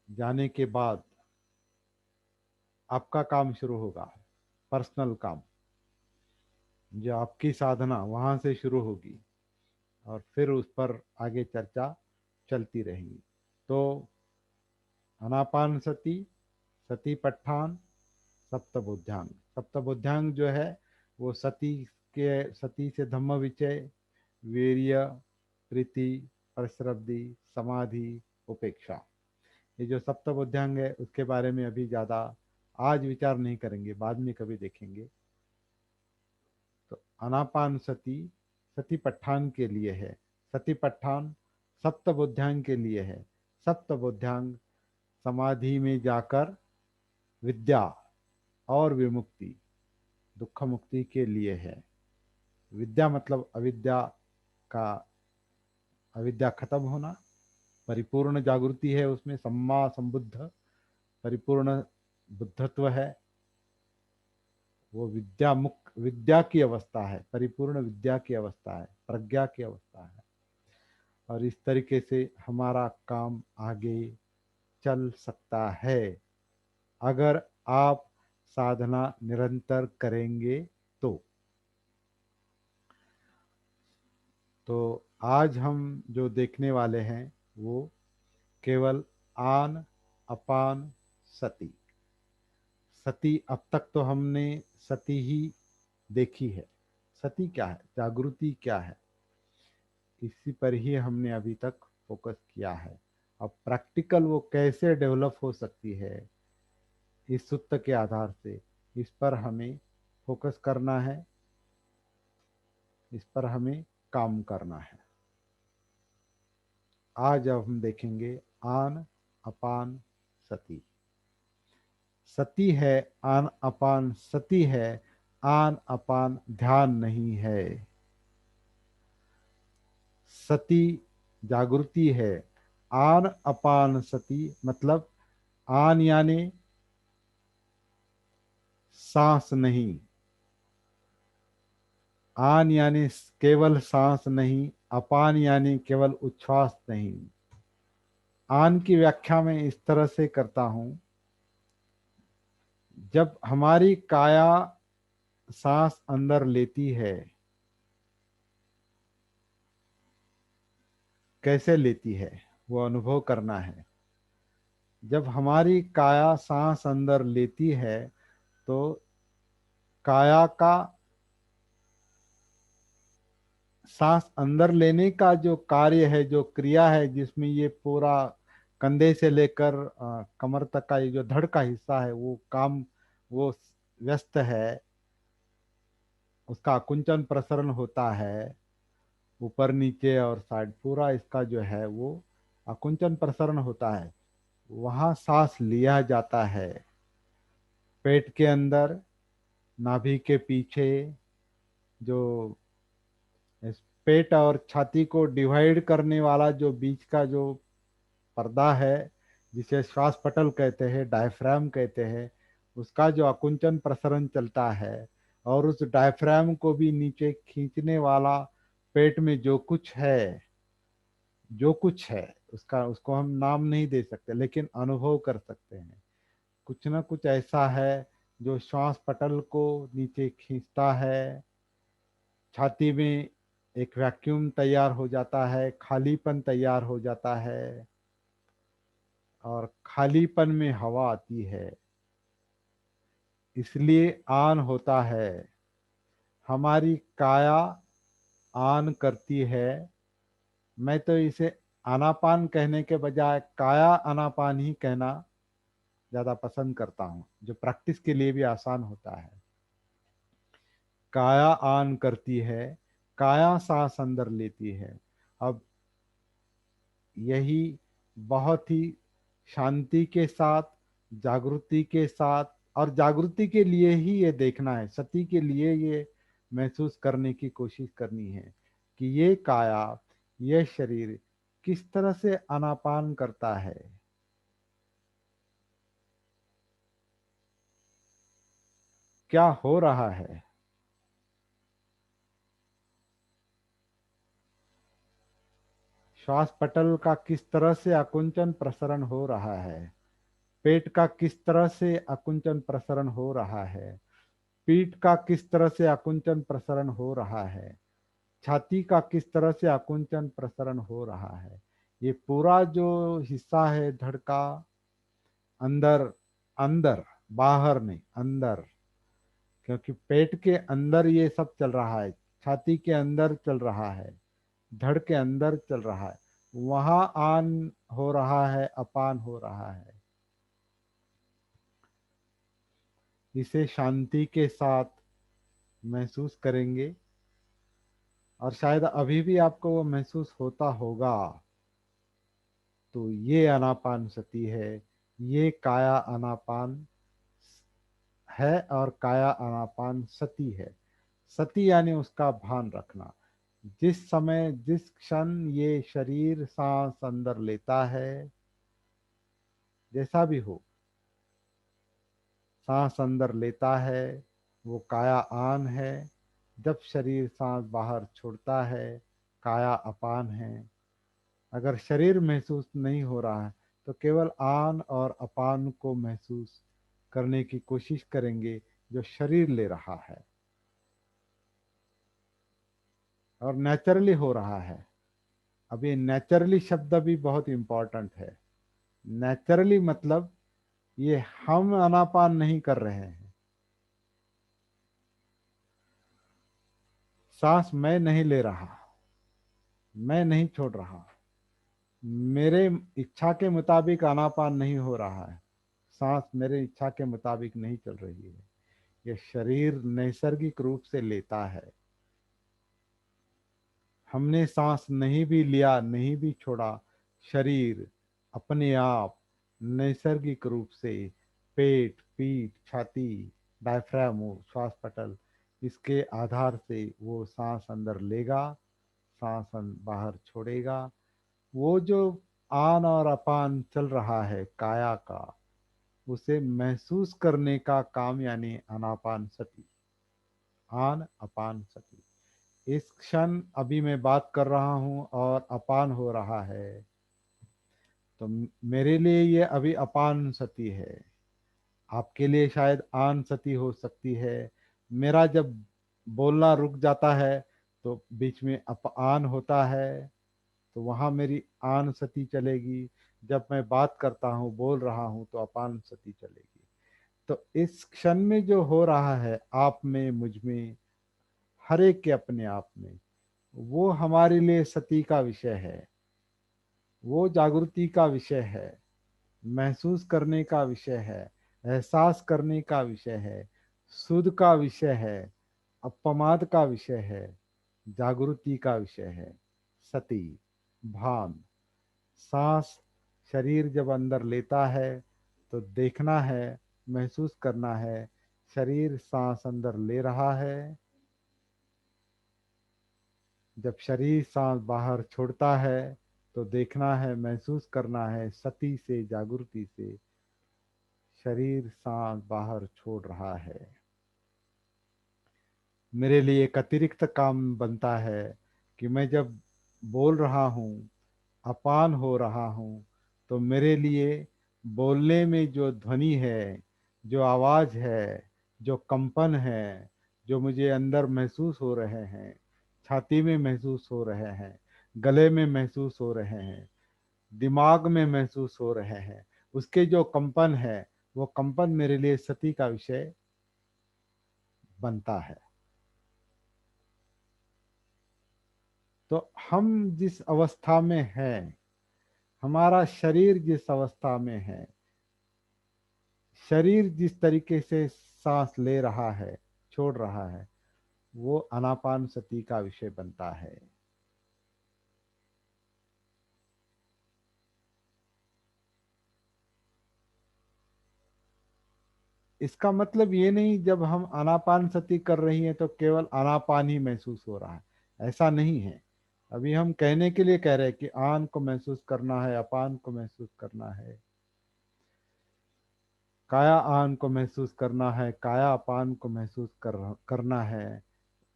जाने के बाद आपका काम शुरू होगा, पर्सनल काम, जो आपकी साधना वहाँ से शुरू होगी, और फिर उस पर आगे चर्चा चलती रहेगी। तो अनापान सती, सतीपट्ठान, सप्तबुद्ध्यांग। सप्तबुद्ध्यांग जो है वो सती से धम्म विचय, वीर्य, प्रीति, परश्रद्धि, समाधि, उपेक्षा, ये जो सप्तबुद्ध्यांग है उसके बारे में अभी ज़्यादा आज विचार नहीं करेंगे, बाद में कभी देखेंगे। तो अनापान सती सतीपट्ठान के लिए है। सतीपट्ठान सप्तबोध्यांग के लिए है। सप्तबोध्यांग समाधि में जाकर विद्या और विमुक्ति, दुख मुक्ति के लिए है। विद्या मतलब अविद्या का, अविद्या खत्म होना, परिपूर्ण जागृति है उसमें, सम्मा संबुद्ध परिपूर्ण बुद्धत्व है, वो विद्या मुक्त, विद्या की अवस्था है, परिपूर्ण विद्या की अवस्था है, प्रज्ञा की अवस्था है। और इस तरीके से हमारा काम आगे चल सकता है अगर आप साधना निरंतर करेंगे तो आज हम जो देखने वाले हैं वो केवल आन अपान सती। सती अब तक तो हमने सती ही देखी है। सती क्या है, जागृति क्या है, इसी पर ही हमने अभी तक फोकस किया है। अब प्रैक्टिकल वो कैसे डेवलप हो सकती है इस सूत्र के आधार से, इस पर हमें फोकस करना है, इस पर हमें काम करना है। आज अब हम देखेंगे आन अपान सती। सती है, आन अपान सती है, आन अपान ध्यान नहीं है। सती जागृति है, आन अपान सती मतलब आन यानी सांस नहीं, आन यानी केवल सांस नहीं, अपान यानी केवल उच्छ्वास नहीं। आन की व्याख्या मैं इस तरह से करता हूं, जब हमारी काया सांस अंदर लेती है, कैसे लेती है वो अनुभव करना है। जब हमारी काया सांस अंदर लेती है तो काया का सांस अंदर लेने का जो कार्य है, जो क्रिया है, जिसमें ये पूरा कंधे से लेकर कमर तक का ये जो धड़ का हिस्सा है वो काम, वो व्यस्त है, उसका कुंचन प्रसरण होता है, ऊपर नीचे और साइड पूरा इसका जो है वो आकुंचन प्रसरण होता है। वहाँ सांस लिया जाता है, पेट के अंदर, नाभि के पीछे, जो इस पेट और छाती को डिवाइड करने वाला जो बीच का जो पर्दा है, जिसे श्वास पटल कहते हैं, डायफ्राम कहते हैं, उसका जो आकुंचन प्रसरण चलता है, और उस डायफ्राम को भी नीचे खींचने वाला पेट में जो कुछ है, जो कुछ है उसका, उसको हम नाम नहीं दे सकते लेकिन अनुभव कर सकते हैं। कुछ ना कुछ ऐसा है जो श्वास पटल को नीचे खींचता है, छाती में एक वैक्यूम तैयार हो जाता है, खालीपन तैयार हो जाता है, और खालीपन में हवा आती है, इसलिए आन होता है। हमारी काया आन करती है। मैं तो इसे आनापान कहने के बजाय काया आनापान ही कहना ज़्यादा पसंद करता हूँ, जो प्रैक्टिस के लिए भी आसान होता है। काया आन करती है, काया सांस अंदर लेती है। अब यही बहुत ही शांति के साथ, जागृति के साथ, और जागृति के लिए ही ये देखना है, सती के लिए ये महसूस करने की कोशिश करनी है कि ये काया, ये शरीर किस तरह से आनापान करता है, क्या हो रहा है। श्वास पटल का किस तरह से आकुंचन प्रसरण हो रहा है, पेट का किस तरह से आकुंचन प्रसरण हो रहा है, पीठ का किस तरह से आकुंचन प्रसरण हो रहा है, छाती का किस तरह से आकुंचन प्रसरण हो रहा है। ये पूरा जो हिस्सा है धड़ का, अंदर, अंदर, बाहर नहीं, अंदर, क्योंकि पेट के अंदर ये सब चल रहा है, छाती के अंदर चल रहा है, धड़ के अंदर चल रहा है, वहां आन हो रहा है, अपान हो रहा है। इसे शांति के साथ महसूस करेंगे, और शायद अभी भी आपको वो महसूस होता होगा तो ये आनापान सती है, ये काया आनापान है और काया आनापान सती है। सती यानी उसका भान रखना। जिस समय जिस क्षण ये शरीर सांस अंदर लेता है, जैसा भी हो, सांस अंदर लेता है वो काया आन है। जब शरीर सांस बाहर छोड़ता है काया अपान है। अगर शरीर महसूस नहीं हो रहा है तो केवल आन और अपान को महसूस करने की कोशिश करेंगे जो शरीर ले रहा है और नेचुरली हो रहा है। अब ये नेचुरली शब्द भी बहुत इंपॉर्टेंट है। नेचुरली मतलब ये हम आनापान नहीं कर रहे हैं। सांस मैं नहीं ले रहा, मैं नहीं छोड़ रहा, मेरे इच्छा के मुताबिक आनापान नहीं हो रहा है, सांस मेरे इच्छा के मुताबिक नहीं चल रही है। ये शरीर नैसर्गिक रूप से लेता है। हमने सांस नहीं भी लिया नहीं भी छोड़ा, शरीर अपने आप नैसर्गिक रूप से पेट, पीठ, छाती, डायफ्राम, श्वास पटल, इसके आधार से वो सांस अंदर लेगा, सांस बाहर छोड़ेगा। वो जो आन और अपान चल रहा है काया का, उसे महसूस करने का काम यानी अनापान सती, आन अपान सती। इस क्षण अभी मैं बात कर रहा हूं और अपान हो रहा है, तो मेरे लिए ये अभी अपान सती है। आपके लिए शायद आन सती हो सकती है। मेरा जब बोलना रुक जाता है तो बीच में आन होता है, तो वहाँ मेरी आन सती चलेगी। जब मैं बात करता हूँ बोल रहा हूँ तो अपान सती चलेगी। तो इस क्षण में जो हो रहा है आप में, मुझ में, हर एक के अपने आप में, वो हमारे लिए सती का विषय है, वो जागृति का विषय है, महसूस करने का विषय है, एहसास करने का विषय है, सुध का विषय है, अपमाद का विषय है, जागृति का विषय है। सती, भान, सांस शरीर जब अंदर लेता है तो देखना है, महसूस करना है शरीर सांस अंदर ले रहा है। जब शरीर सांस बाहर छोड़ता है तो देखना है, महसूस करना है सती से, जागृति से, शरीर सांस बाहर छोड़ रहा है। मेरे लिए एक अतिरिक्त काम बनता है कि मैं जब बोल रहा हूँ, अपान हो रहा हूँ, तो मेरे लिए बोलने में जो ध्वनि है, जो आवाज़ है, जो कंपन है, जो मुझे अंदर महसूस हो रहे हैं, छाती में महसूस हो रहे हैं, गले में महसूस हो रहे हैं, दिमाग में महसूस हो रहे हैं, उसके जो कंपन है वो कंपन मेरे लिए सती का विषय बनता है। तो हम जिस अवस्था में हैं, हमारा शरीर जिस अवस्था में है, शरीर जिस तरीके से सांस ले रहा है, छोड़ रहा है, वो आनापान सती का विषय बनता है। इसका मतलब ये नहीं जब हम आनापान सती कर रही हैं तो केवल आनापान ही महसूस हो रहा है, ऐसा नहीं है। अभी हम कहने के लिए कह रहे हैं कि आन को महसूस करना है, अपान को महसूस करना है, काया आन को महसूस करना है, काया अपान को महसूस करना है,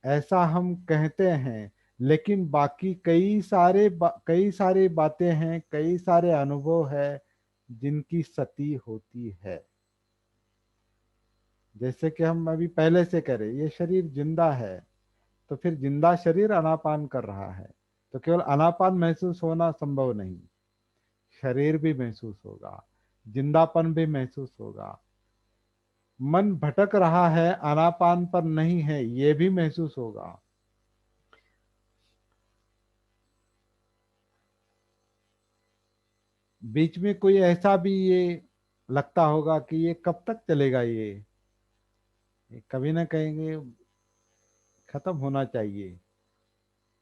ऐसा हम कहते हैं। लेकिन बाकी कई सारी बातें हैं, कई सारे अनुभव है जिनकी सती होती है। जैसे कि हम अभी पहले से कह रहे, ये शरीर जिंदा है, तो फिर जिंदा शरीर अनापान कर रहा है, तो केवल अनापान महसूस होना संभव नहीं, शरीर भी महसूस होगा, जिंदापन भी महसूस होगा। मन भटक रहा है, आनापान पर नहीं है, ये भी महसूस होगा। बीच में कोई ऐसा भी ये लगता होगा कि ये कब तक चलेगा, ये कभी ना कहेंगे खत्म होना चाहिए,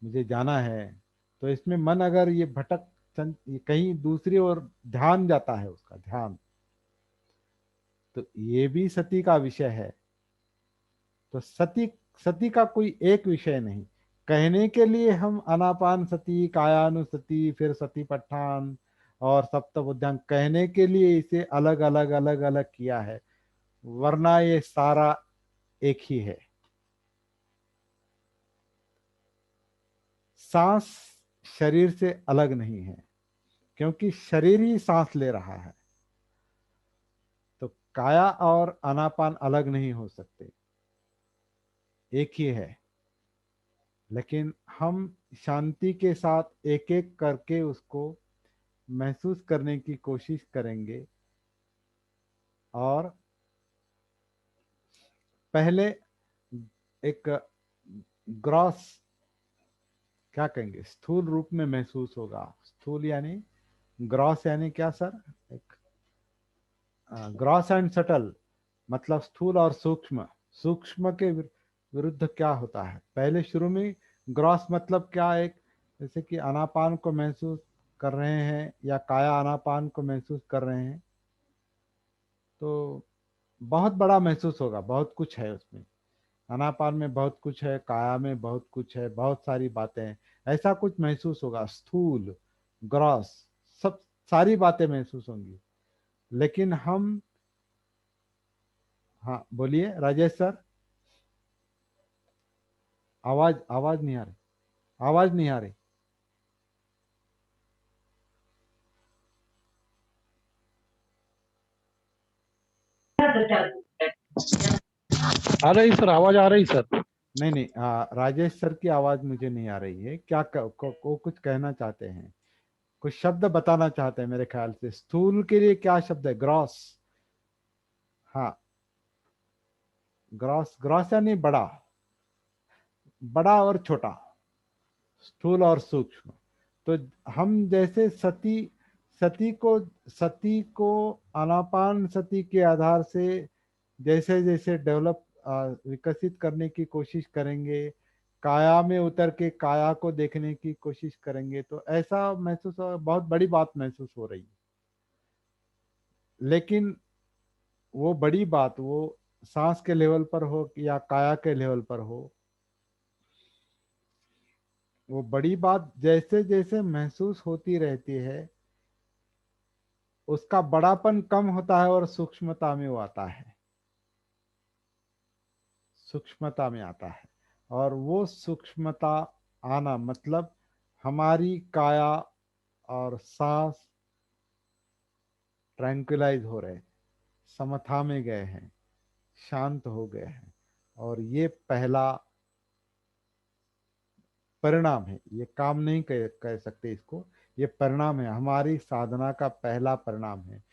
मुझे जाना है। तो इसमें मन अगर ये भटक कहीं दूसरी ओर ध्यान जाता है, उसका ध्यान। तो ये भी सती का विषय है। तो सती सती का कोई एक विषय नहीं। कहने के लिए हम अनापान सती, कायानुसती, फिर सतीपट्ठान और सप्तबुद्धांग कहने के लिए इसे अलग अलग अलग अलग किया है, वरना ये सारा एक ही है। सांस शरीर से अलग नहीं है, क्योंकि शरीर ही सांस ले रहा है। तो काया और अनापान अलग नहीं हो सकते, एक ही है। लेकिन हम शांति के साथ एक एक करके उसको महसूस करने की कोशिश करेंगे। और पहले एक ग्रॉस, क्या कहेंगे, स्थूल रूप में महसूस होगा। स्थूल यानी, ग्रॉस यानी क्या सर? एक ग्रॉस एंड सटल, मतलब स्थूल और सूक्ष्म। सूक्ष्म के विरुद्ध क्या होता है? पहले शुरू में ग्रॉस मतलब क्या, एक जैसे कि आनापान को महसूस कर रहे हैं या काया आनापान को महसूस कर रहे हैं, तो बहुत बड़ा महसूस होगा, बहुत कुछ है उसमें। आनापान में बहुत कुछ है, काया में बहुत कुछ है, बहुत सारी बातें हैं, ऐसा कुछ महसूस होगा। स्थूल, ग्रॉस, सब सारी बातें महसूस होंगी। लेकिन हम, हाँ बोलिए राजेश सर। आवाज आवाज नहीं आ रही, आवाज नहीं आ रही।
आ रही सर, आवाज आ रही सर।
नहीं नहीं, राजेश सर की आवाज मुझे नहीं आ रही है। क्या वो कुछ कहना चाहते हैं, कुछ शब्द बताना चाहते हैं मेरे ख्याल से। स्थूल के लिए क्या शब्द है? ग्रॉस। हाँ, ग्रॉस, ग्रॉस यानी बड़ा, बड़ा और छोटा, स्थूल और सूक्ष्म। तो हम जैसे सती, सती को आनापान सती के आधार से जैसे जैसे डेवलप, विकसित करने की कोशिश करेंगे, काया में उतर के काया को देखने की कोशिश करेंगे, तो ऐसा महसूस हो, बहुत बड़ी बात महसूस हो रही है। लेकिन वो बड़ी बात, वो सांस के लेवल पर हो या काया के लेवल पर हो, वो बड़ी बात जैसे जैसे महसूस होती रहती है, उसका बड़ापन कम होता है और सूक्ष्मता में वो आता है, सूक्ष्मता में आता है। और वो सूक्ष्मता आना मतलब हमारी काया और सांस ट्रैंक्विलाइज हो रहे हैं, समथा में गए हैं, शांत हो गए हैं। और ये पहला परिणाम है, ये काम नहीं कह सकते इसको, ये परिणाम है, हमारी साधना का पहला परिणाम है।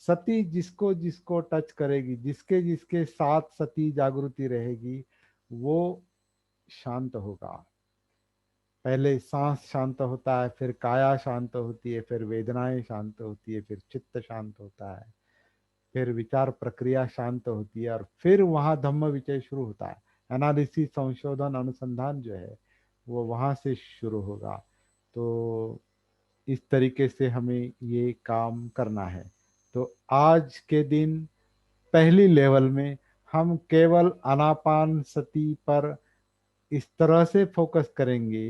सती जिसको जिसको टच करेगी, जिसके जिसके साथ सती जागृति रहेगी, वो शांत होगा। पहले सांस शांत होता है, फिर काया शांत होती है, फिर वेदनाएं शांत होती है, फिर चित्त शांत होता है, फिर विचार प्रक्रिया शांत होती है, और फिर वहां धम्म विचय शुरू होता है। एनालिसिस, संशोधन, अनुसंधान जो है वो वहां से शुरू होगा। तो इस तरीके से हमें ये काम करना है। तो आज के दिन पहली लेवल में हम केवल आनापान सती पर इस तरह से फोकस करेंगे।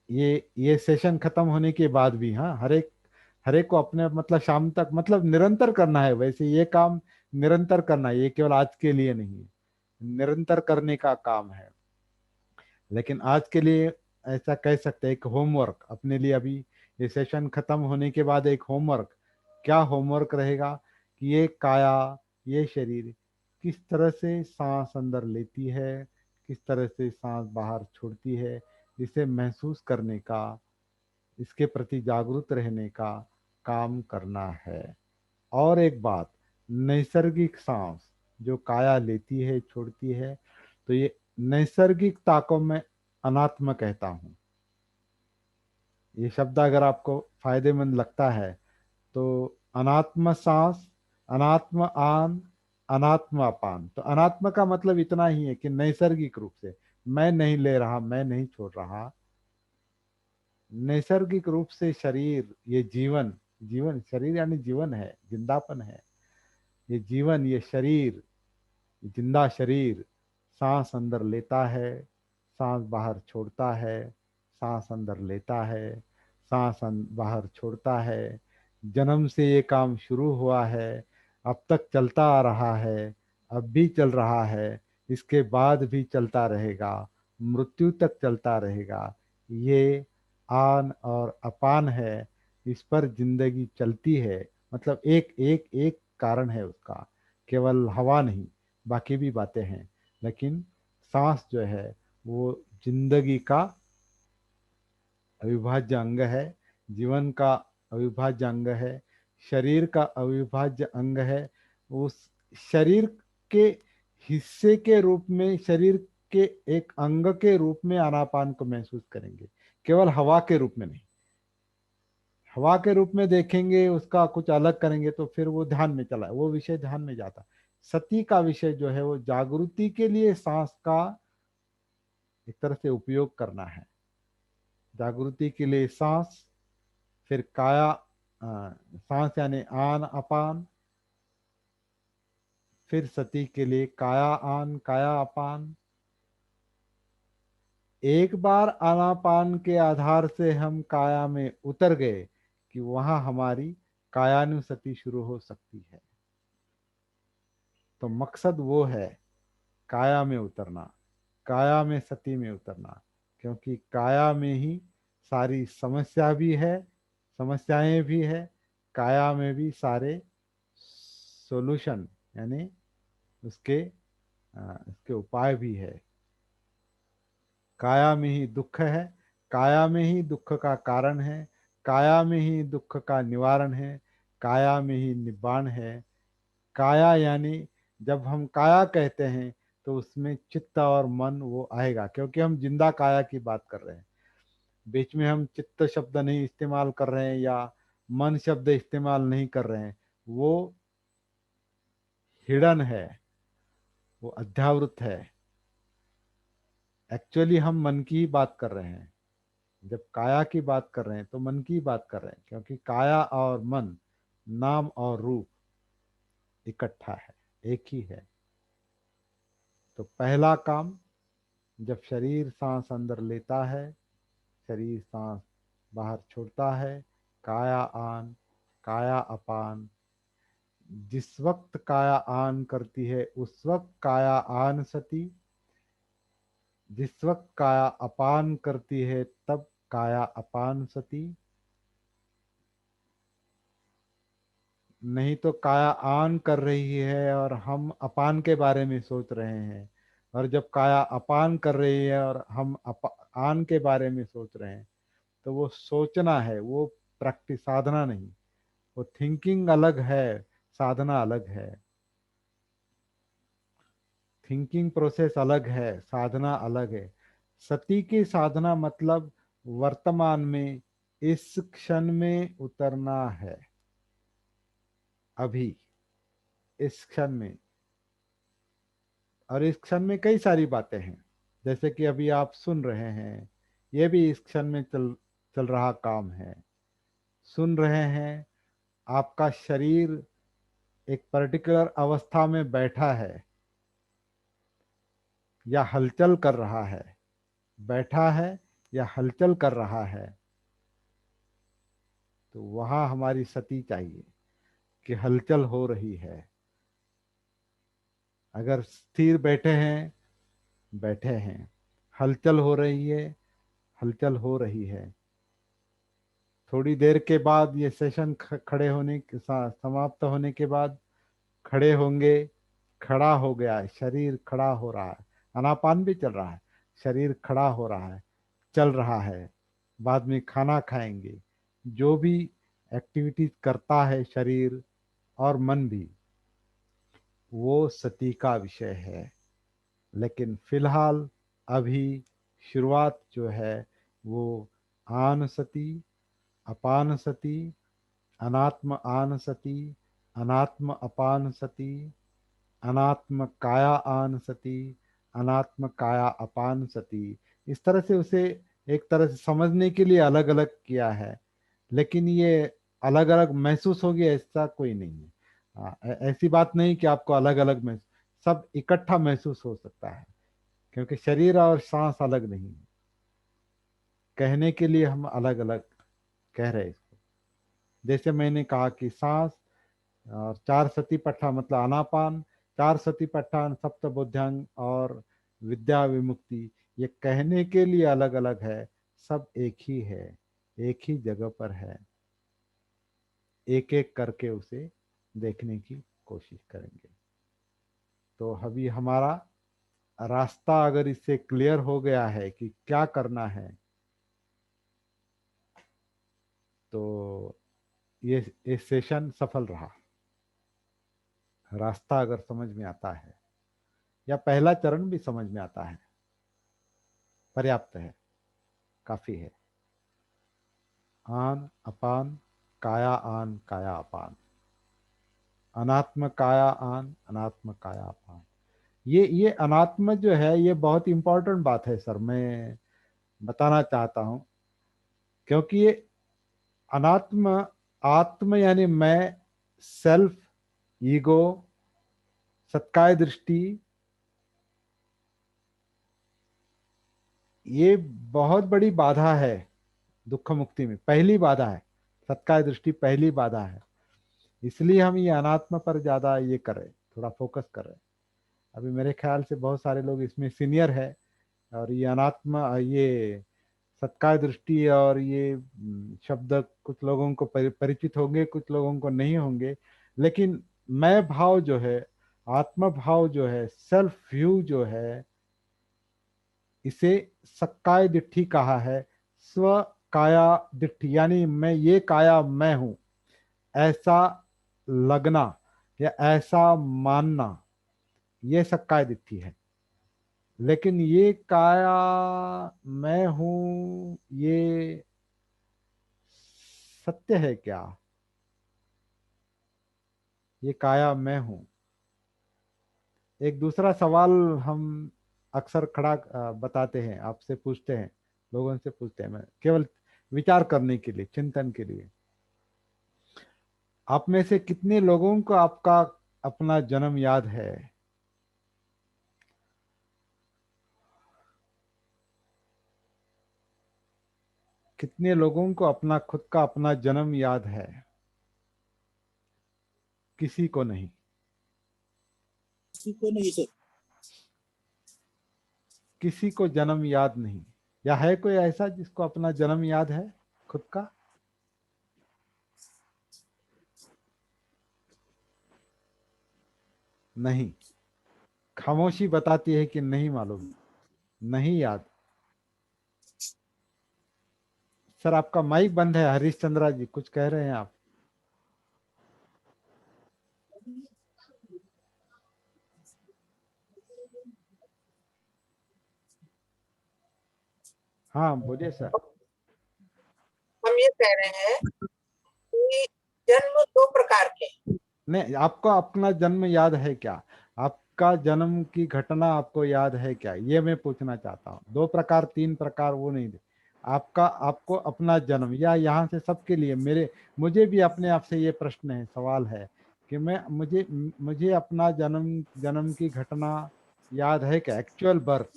ये सेशन खत्म होने के बाद भी, हाँ, हर एक को अपने, मतलब शाम तक, मतलब निरंतर करना है। वैसे ये काम निरंतर करना है, ये केवल आज के लिए नहीं है, निरंतर करने का काम है। लेकिन आज के लिए ऐसा कह सकते हैं, एक होमवर्क अपने लिए। अभी ये सेशन खत्म होने के बाद एक होमवर्क, क्या होमवर्क रहेगा कि ये काया, ये शरीर किस तरह से सांस अंदर लेती है, किस तरह से सांस बाहर छोड़ती है, इसे महसूस करने का, इसके प्रति जागरूक रहने का काम करना है। और एक बात, नैसर्गिक सांस जो काया लेती है छोड़ती है, तो ये नैसर्गिकता को मैं अनात्म कहता हूँ। ये शब्द अगर आपको फायदेमंद लगता है तो, अनात्म सांस, अनात्म आन, अनात्म अपान। तो अनात्म का मतलब इतना ही है कि नैसर्गिक रूप से, मैं नहीं ले रहा, मैं नहीं छोड़ रहा, नैसर्गिक रूप से शरीर, ये जीवन, जीवन शरीर यानी जीवन है, जिंदापन है। ये जीवन, ये शरीर, जिंदा शरीर सांस अंदर लेता है, सांस बाहर छोड़ता है, सांस अंदर लेता है, सांस बाहर छोड़ता है। जन्म से ये काम शुरू हुआ है, अब तक चलता आ रहा है, अब भी चल रहा है, इसके बाद भी चलता रहेगा, मृत्यु तक चलता रहेगा। ये आन और अपान है, इस पर जिंदगी चलती है। मतलब एक एक एक कारण है उसका, केवल हवा नहीं, बाकी भी बातें हैं, लेकिन सांस जो है वो जिंदगी का अविभाज्य अंग है, जीवन का अविभाज्य अंग है, शरीर का अविभाज्य अंग है। उस शरीर के हिस्से के रूप में, शरीर के एक अंग के रूप में आनापान को महसूस करेंगे, केवल हवा के रूप में नहीं। हवा के रूप में देखेंगे, उसका कुछ अलग करेंगे तो फिर वो ध्यान में चला, वो विषय ध्यान में जाता। सती का विषय जो है वो जागृति के लिए सांस का एक तरह से उपयोग करना है। जागृति के लिए सांस, फिर काया, सांस यानी आन अपान, फिर सती के लिए काया आन काया अपान। एक बार आनापान के आधार से हम काया में उतर गए कि वहां हमारी कायानुसति शुरू हो सकती है। तो मकसद वो है, काया में उतरना, काया में सती में उतरना, क्योंकि काया में ही सारी समस्या भी है, समस्याएं भी है, काया में भी सारे सॉल्यूशन यानी उसके उपाय भी है। काया में ही दुख है, काया में ही दुख का कारण है, काया में ही दुख का निवारण है, काया में ही निब्बाण है। काया यानी जब हम काया कहते हैं तो उसमें चित्त और मन वो आएगा, क्योंकि हम जिंदा काया की बात कर रहे हैं। बीच में हम चित्त शब्द नहीं इस्तेमाल कर रहे हैं या मन शब्द इस्तेमाल नहीं कर रहे हैं, वो हिडन है, वो अध्यावृत है। एक्चुअली हम मन की ही बात कर रहे हैं। जब काया की बात कर रहे हैं तो मन की बात कर रहे हैं, क्योंकि काया और मन, नाम और रूप इकट्ठा है, एक ही है। तो पहला काम, जब शरीर सांस अंदर लेता है, शरीर सांस बाहर छोड़ता है, काया आन काया अपान। जिस वक्त काया आन करती है उस वक्त काया आन सती, जिस वक्त काया अपान करती है तब काया अपान सती। नहीं तो काया आन कर रही है और हम अपान के बारे में सोच रहे हैं, और जब काया अपान कर रही है और हम आन के बारे में सोच रहे हैं, तो वो सोचना है, वो प्रैक्टिस, साधना नहीं। वो थिंकिंग अलग है, साधना अलग है। थिंकिंग प्रोसेस अलग है, साधना अलग है। सती की साधना मतलब वर्तमान में, इस क्षण में उतरना है। अभी, इस क्षण में। और इस क्षण में कई सारी बातें हैं, जैसे कि अभी आप सुन रहे हैं, ये भी इस क्षण में चल चल रहा काम है। सुन रहे हैं, आपका शरीर एक पर्टिकुलर अवस्था में बैठा है या हलचल कर रहा है, बैठा है या हलचल कर रहा है, तो वहां हमारी सती चाहिए कि हलचल हो रही है। अगर स्थिर बैठे हैं, बैठे हैं, हलचल हो रही है, हलचल हो रही है। थोड़ी देर के बाद ये सेशन खड़े होने के समाप्त होने के बाद खड़े होंगे, खड़ा हो गया है, शरीर खड़ा हो रहा है, आनापान भी चल रहा है, शरीर खड़ा हो रहा है, चल रहा है। बाद में खाना खाएंगे, जो भी एक्टिविटीज करता है शरीर और मन भी, वो सती का विषय है। लेकिन फिलहाल अभी शुरुआत जो है वो आन सती, अपान सती, अनात्म आन सती, अनात्म अपान सती, अनात्म काया आन सती, अनात्म काया अपान सती, इस तरह से उसे एक तरह से समझने के लिए अलग अलग किया है, लेकिन ये अलग अलग महसूस होगी ऐसा कोई नहीं है। ऐसी बात नहीं कि आपको अलग अलग महसूस, सब इकट्ठा महसूस हो सकता है, क्योंकि शरीर और सांस अलग नहीं है। कहने के लिए हम अलग अलग कह रहे हैं इसको। जैसे मैंने कहा कि सांस और चार सतिपट्ठा मतलब अनापान, चार सतिपट्ठान सप्तबोध्यांग और विद्या विमुक्ति, ये कहने के लिए अलग अलग है, सब एक ही है, एक ही जगह पर है। एक एक करके उसे देखने की कोशिश करेंगे। तो अभी हमारा रास्ता अगर इससे क्लियर हो गया है कि क्या करना है, तो ये सेशन सफल रहा। रास्ता अगर समझ में आता है या पहला चरण भी समझ में आता है, पर्याप्त है, काफी है। आन अपान, काया आन काया अपान, अनात्म काया आन अनात्म काया अपान। ये अनात्म जो है, ये बहुत इंपॉर्टेंट बात है सर, मैं बताना चाहता हूं। क्योंकि ये अनात्म, आत्म यानी मैं, सेल्फ, ईगो, सत्काय दृष्टि, ये बहुत बड़ी बाधा है दुख मुक्ति में, पहली बाधा है। सत्काय दृष्टि पहली बाधा है, इसलिए हम ये अनात्म पर ज्यादा ये कर रहे, थोड़ा फोकस कर रहे हैं। अभी मेरे ख्याल से बहुत सारे लोग इसमें सीनियर है, और ये अनात्म, ये सत्काय दृष्टि और ये शब्द कुछ लोगों को परिचित होंगे, कुछ लोगों को नहीं होंगे। लेकिन मैं भाव जो है, आत्म भाव जो है, सेल्फ व्यू जो है, इसे सक्काय दिट्ठी कहा है। स्व काया दिट्ठी यानी मैं, ये काया मैं हूं, ऐसा लगना या ऐसा मानना, ये सक्काय दिट्ठी है। लेकिन ये काया मैं हूं, ये सत्य है क्या? ये काया मैं हूं। एक दूसरा सवाल हम अक्सर खड़ा बताते हैं, आपसे पूछते हैं, लोगों से पूछते हैं, मैं केवल विचार करने के लिए, चिंतन के लिए। आप में से कितने लोगों को आपका अपना जन्म याद है? कितने लोगों को अपना खुद का अपना जन्म याद है? किसी को नहीं।
किसी को नहीं सर।
किसी को जन्म याद नहीं। या है कोई ऐसा जिसको अपना जन्म याद है खुद का? नहीं। खामोशी बताती है कि नहीं मालूम, नहीं याद। सर आपका माइक बंद है, हरीश चंद्रा जी कुछ कह रहे हैं आप? हाँ बोलिए सर।
हम ये कह रहे हैं कि जन्म दो प्रकार के हैं।
नहीं, आपको अपना जन्म याद है क्या? आपका जन्म की घटना आपको याद है क्या, ये मैं पूछना चाहता हूँ। दो प्रकार, तीन प्रकार वो नहीं दे। आपका, आपको अपना जन्म, या यहाँ से सबके लिए, मेरे, मुझे भी अपने आप से ये प्रश्न है, सवाल है कि मैं, मुझे अपना जन्म की घटना याद है क्या, एक्चुअल बर्थ?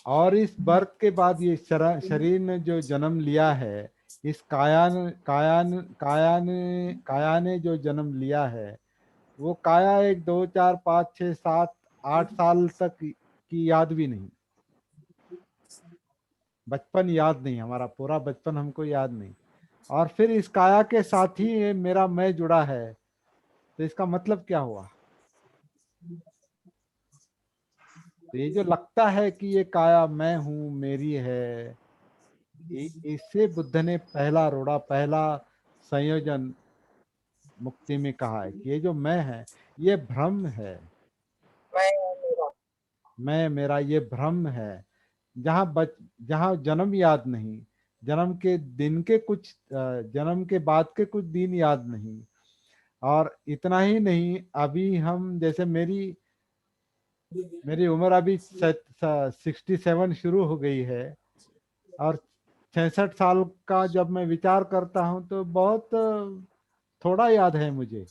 और इस बर्थ के बाद ये शरीर ने जो जन्म लिया है, इस काया ने जो जन्म लिया है, वो काया एक 2 4 5 6 7 8 साल तक की याद भी नहीं। बचपन याद नहीं, हमारा पूरा बचपन हमको याद नहीं। और फिर इस काया के साथ ही ये मेरा मैं जुड़ा है, तो इसका मतलब क्या हुआ? तो ये जो लगता है कि ये काया मैं हूं, मेरी है, इससे बुद्ध ने पहला रोड़ा, पहला संयोजन मुक्ति में कहा है कि ये जो मैं है, ये भ्रम है।
मैं मेरा
मैं मेरा ये भ्रम है। जहाँ जन्म याद नहीं, जन्म के दिन के कुछ, जन्म के बाद के कुछ दिन याद नहीं। और इतना ही नहीं, अभी हम, जैसे मेरी मेरी उम्र अभी 67 शुरू हो गई है, और 66 साल का जब मैं विचार करता हूँ तो बहुत थोड़ा याद है मुझे।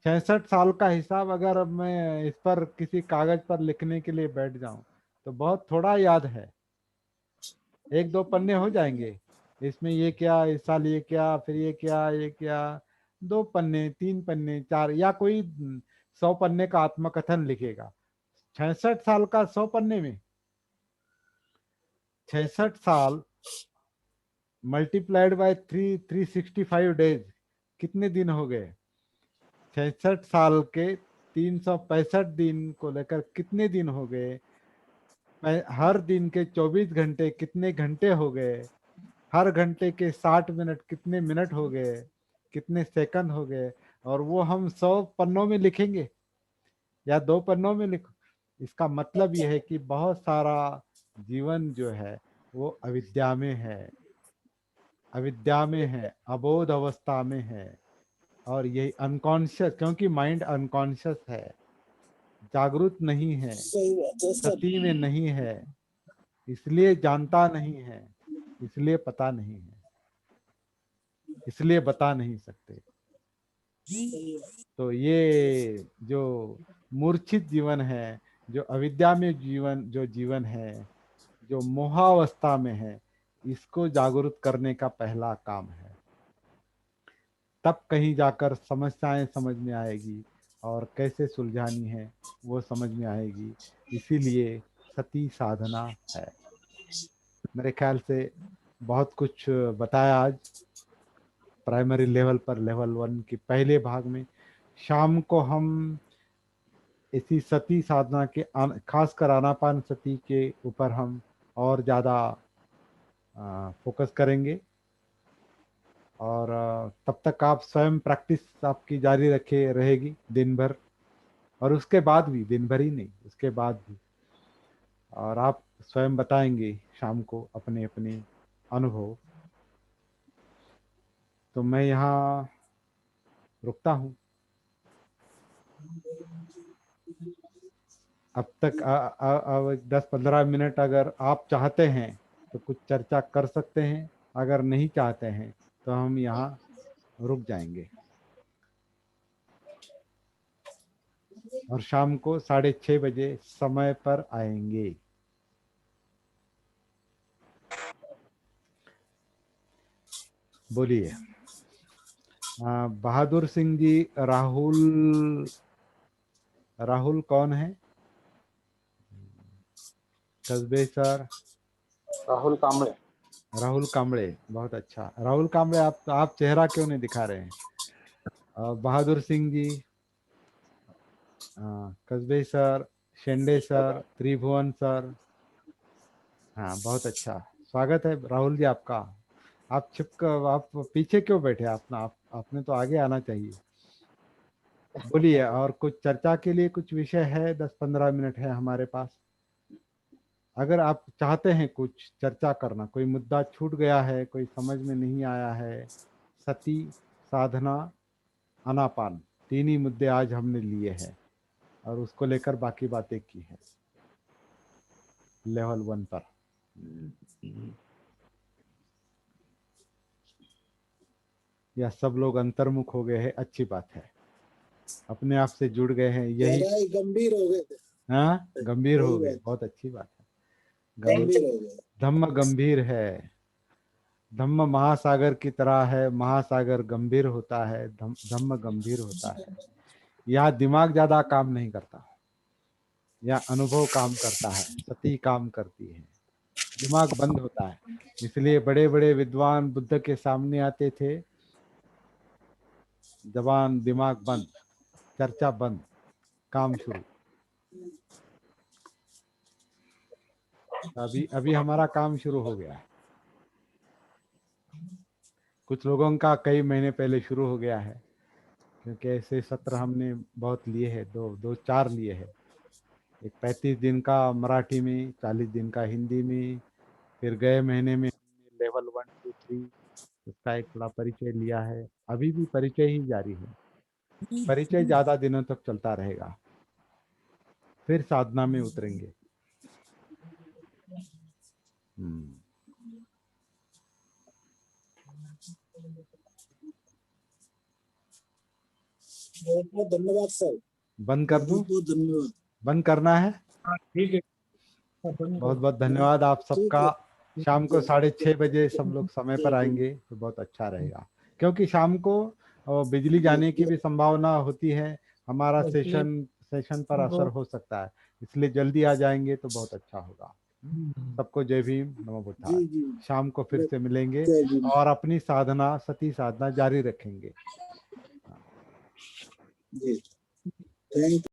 66 साल का हिसाब अगर अब मैं इस पर किसी कागज पर लिखने के लिए बैठ जाऊं तो बहुत थोड़ा याद है। एक दो पन्ने हो जाएंगे, इसमें ये क्या, इस साल ये क्या, फिर ये क्या, 2 पन्ने, 3 पन्ने, 4, या कोई 100 पन्ने का आत्मकथन लिखेगा। 66 साल का 100 पन्ने में, 66 साल मल्टीप्लाइड बाय 365 डेज, कितने दिन हो गए? 66 साल के 365 दिन को लेकर कितने दिन हो गए? हर दिन के 24 घंटे कितने घंटे हो गए? हर घंटे के 60 मिनट कितने मिनट हो गए? कितने सेकंड हो गए? और वो हम 100 पन्नों में लिखेंगे या 2 पन्नों में लिखो? इसका मतलब यह है कि बहुत सारा जीवन जो है वो अविद्या में है, अविद्या में है, अबोध अवस्था में है। और यही अनकॉन्शियस, क्योंकि माइंड अनकॉन्शियस है, जागरूक नहीं है,
सही बात है सर।
सती में नहीं है, इसलिए जानता नहीं है, इसलिए पता नहीं है, इसलिए बता नहीं सकते।
सही बात।
तो ये जो मूर्छित जीवन है, जो अविद्या में जीवन है, जो मोहावस्था में है, इसको जागरूक करने का पहला काम है। तब कहीं जाकर समस्याएं समझ में आएगी और कैसे सुलझानी है वो समझ में आएगी। इसीलिए सती साधना है। मेरे ख्याल से बहुत कुछ बताया आज प्राइमरी लेवल पर, लेवल 1 के पहले भाग में। शाम को हम इसी सती साधना के खासकर आनापान सती के ऊपर हम और ज़्यादा फोकस करेंगे। और तब तक आप स्वयं प्रैक्टिस आपकी जारी रखे रहेगी दिन भर, और उसके बाद भी, दिन भर ही नहीं, उसके बाद भी। और आप स्वयं बताएंगे शाम को अपने अपने अनुभव। तो मैं यहाँ रुकता हूँ। अब तक 10-15 मिनट अगर आप चाहते हैं तो कुछ चर्चा कर सकते हैं, अगर नहीं चाहते हैं तो हम यहाँ रुक जाएंगे। और शाम को 6:30 बजे समय पर आएंगे। बोलिए। बहादुर सिंह जी, राहुल, राहुल कौन है? कस्बे सर।
राहुल कांबळे।
राहुल कांबळे, बहुत अच्छा। राहुल कांबळे, आप चेहरा क्यों नहीं दिखा रहे हैं? बहादुर सिंह जी, कस्बे सर, शेंडे सर, त्रिभुवन सर। हाँ, बहुत अच्छा। स्वागत है राहुल जी आपका। आप आप पीछे क्यों बैठे? आपने तो आगे आना चाहिए। बोलिए। और कुछ चर्चा के लिए कुछ विषय है? 10-15 मिनट है हमारे पास। अगर आप चाहते हैं कुछ चर्चा करना, कोई मुद्दा छूट गया है, कोई समझ में नहीं आया है, सती, साधना, आनापान, 3 ही मुद्दे आज हमने लिए हैं और उसको लेकर बाकी बातें की है लेवल 1 पर। या सब लोग अंतर्मुख हो गए हैं, अच्छी बात है, अपने आप से जुड़ गए हैं, यही।
गहराई गंभीर हो गए थे।
हाँ, गंभीर हो
वही
गए,
बात,
बहुत अच्छी बात है।
गंभीर हो गए।
धम्म गंभीर है। धम्म महासागर की तरह है, महासागर गंभीर होता है, धम्म गंभीर होता है। यहाँ दिमाग ज्यादा काम नहीं करता, यहाँ अनुभव काम करता है, सती काम करती है, दिमाग बंद होता है। इसलिए बड़े बड़े विद्वान बुद्ध के सामने आते थे, जबान, दिमाग बंद, चर्चा बंद, काम शुरू। अभी अभी हमारा काम शुरू हो गया है। कुछ लोगों का कई महीने पहले शुरू हो गया है, क्योंकि ऐसे सत्र हमने बहुत लिए हैं, दो चार लिए हैं। एक 35 दिन का मराठी में, 40 दिन का हिंदी में, फिर गए महीने में हमने लेवल 1, 2, 3 उसका एक थोड़ा परिचय लिया है। अभी भी परिचय ही जारी है। परिचय ज्यादा दिनों तक चलता रहेगा, फिर साधना में उतरेंगे।
बहुत बहुत धन्यवाद सर।
बंद कर दूं?
बहुत बहुत धन्यवाद।
बंद करना है?
ठीक है।
बहुत बहुत धन्यवाद आप सबका। शाम को 6:30 बजे सब लोग समय पर आएंगे तो बहुत अच्छा रहेगा, क्योंकि शाम को बिजली जाने की भी संभावना होती है, हमारा सेशन पर असर हो सकता है, इसलिए जल्दी आ जाएंगे तो बहुत अच्छा होगा। सबको जय भीम, नमो बुद्धाय।
जी जी
शाम को फिर से मिलेंगे
जय भीम।
और अपनी साधना, सती साधना जारी रखेंगे।
जी थैंक